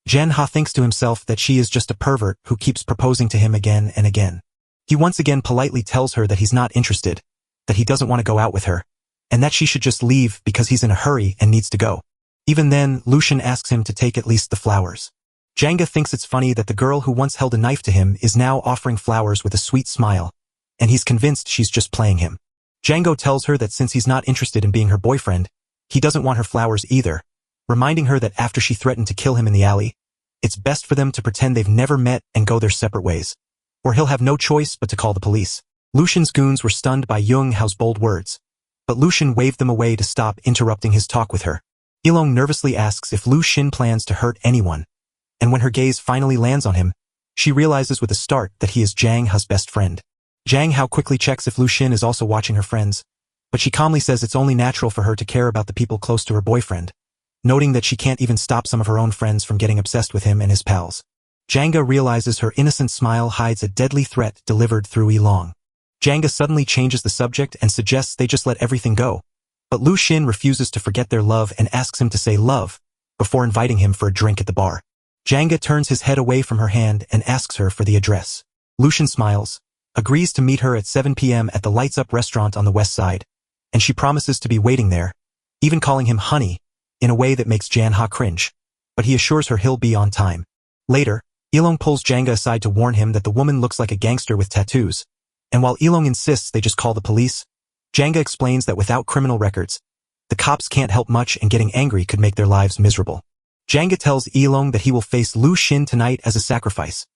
Jen Ha thinks to himself that she is just a pervert who keeps proposing to him again and again. He once again politely tells her that he's not interested, that he doesn't want to go out with her, and that she should just leave because he's in a hurry and needs to go. Even then, Lucian asks him to take at least the flowers. Janga thinks it's funny that the girl who once held a knife to him is now offering flowers with a sweet smile, and he's convinced she's just playing him. Django tells her that since he's not interested in being her boyfriend, he doesn't want her flowers either, reminding her that after she threatened to kill him in the alley, it's best for them to pretend they've never met and go their separate ways, or he'll have no choice but to call the police. Lucian's goons were stunned by Young Hao's bold words, but Lucian waved them away to stop interrupting his talk with her. Ilong nervously asks if Lu Xin plans to hurt anyone, and when her gaze finally lands on him, she realizes with a start that he is Jang Hao's best friend. Jang Hao quickly checks if Lu Xin is also watching her friends, but she calmly says it's only natural for her to care about the people close to her boyfriend, noting that she can't even stop some of her own friends from getting obsessed with him and his pals. Janga realizes her innocent smile hides a deadly threat delivered through Ilong. Janga suddenly changes the subject and suggests they just let everything go, but Lu Xin refuses to forget their love and asks him to say love before inviting him for a drink at the bar. Janga turns his head away from her hand and asks her for the address. Lu Xin smiles, agrees to meet her at 7 p.m. at the Lights Up restaurant on the west side, and she promises to be waiting there, even calling him honey, in a way that makes Jan Ha cringe, but he assures her he'll be on time. Later, Ilong pulls Janga aside to warn him that the woman looks like a gangster with tattoos, and while Ilong insists they just call the police, Janga explains that without criminal records, the cops can't help much and getting angry could make their lives miserable. Janga tells Ilong that he will face Lu Xin tonight as a sacrifice,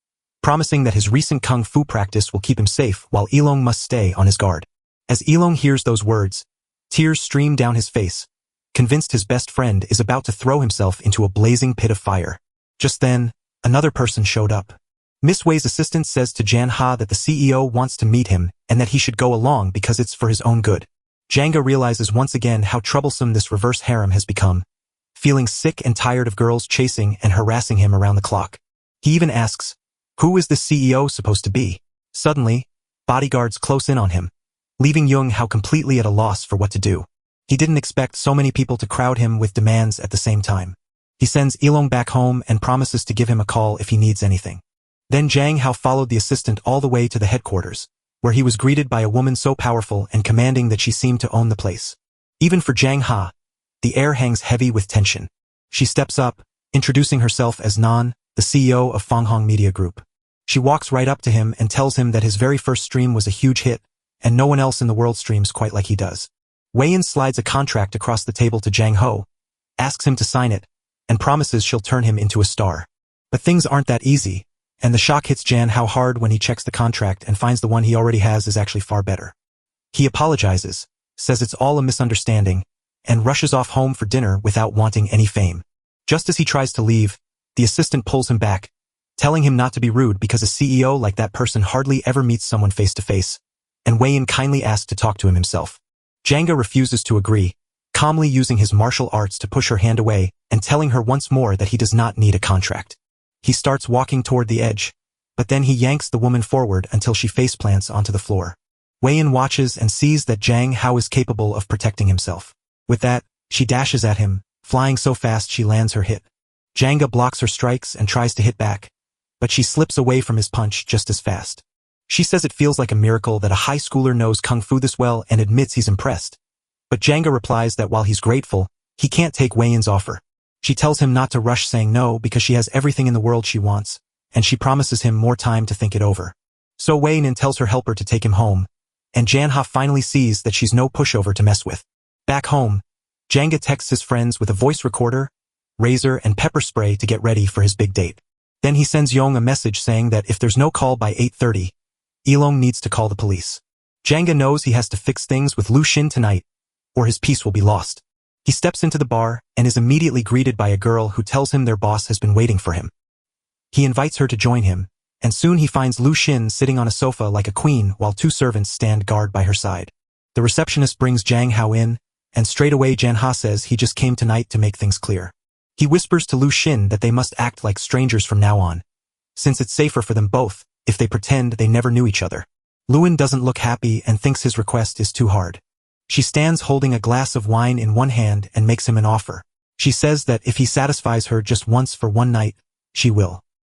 promising that his recent kung fu practice will keep him safe while Ilong must stay on his guard. As Ilong hears those words, tears stream down his face, convinced his best friend is about to throw himself into a blazing pit of fire. Just then, another person showed up. Miss Wei's assistant says to Jan Ha that the CEO wants to meet him and that he should go along because it's for his own good. Janga realizes once again how troublesome this reverse harem has become, feeling sick and tired of girls chasing and harassing him around the clock. He even asks, who is the CEO supposed to be? Suddenly, bodyguards close in on him, leaving Young Hao completely at a loss for what to do. He didn't expect so many people to crowd him with demands at the same time. He sends Ilong back home and promises to give him a call if he needs anything. Then Jang Hao followed the assistant all the way to the headquarters, where he was greeted by a woman so powerful and commanding that she seemed to own the place. Even for Jang Ha, the air hangs heavy with tension. She steps up, introducing herself as Nan, the CEO of Fanghong Media Group. She walks right up to him and tells him that his very first stream was a huge hit, and no one else in the world streams quite like he does. Wei-yin slides a contract across the table to Jang Ho, asks him to sign it, and promises she'll turn him into a star. But things aren't that easy, And the shock hits Jan Hao hard when he checks the contract and finds the one he already has is actually far better. He apologizes, says it's all a misunderstanding, and rushes off home for dinner without wanting any fame. Just as he tries to leave, the assistant pulls him back, telling him not to be rude because a CEO like that person hardly ever meets someone face to face, and Wei-in kindly asks to talk to him himself. Janga refuses to agree, calmly using his martial arts to push her hand away and telling her once more that he does not need a contract. He starts walking toward the edge, but then he yanks the woman forward until she faceplants onto the floor. Wei-in watches and sees that Jang Hao is capable of protecting himself. With that, she dashes at him, flying so fast she lands her hit. Janga blocks her strikes and tries to hit back, but she slips away from his punch just as fast. She says it feels like a miracle that a high schooler knows kung fu this well and admits he's impressed. But Janga replies that while he's grateful, he can't take Wei-in's offer. She tells him not to rush saying no because she has everything in the world she wants, and she promises him more time to think it over. So Wei-in tells her helper to take him home, and Jan-ha finally sees that she's no pushover to mess with. Back home, Janga texts his friends with a voice recorder, razor, and pepper spray to get ready for his big date. Then he sends Yong a message saying that if there's no call by 8:30, Ilong needs to call the police. Janga knows he has to fix things with Lu Xin tonight, or his peace will be lost. He steps into the bar and is immediately greeted by a girl who tells him their boss has been waiting for him. He invites her to join him, and soon he finds Lu Xin sitting on a sofa like a queen while two servants stand guard by her side. The receptionist brings Jang Hao in, and straight away Jan-ha says he just came tonight to make things clear. He whispers to Lu Xin that they must act like strangers from now on, since it's safer for them both if they pretend they never knew each other. Luin doesn't look happy and thinks his request is too hard. She stands holding a glass of wine in one hand and makes him an offer. She says that if he satisfies her just once for one night, she will.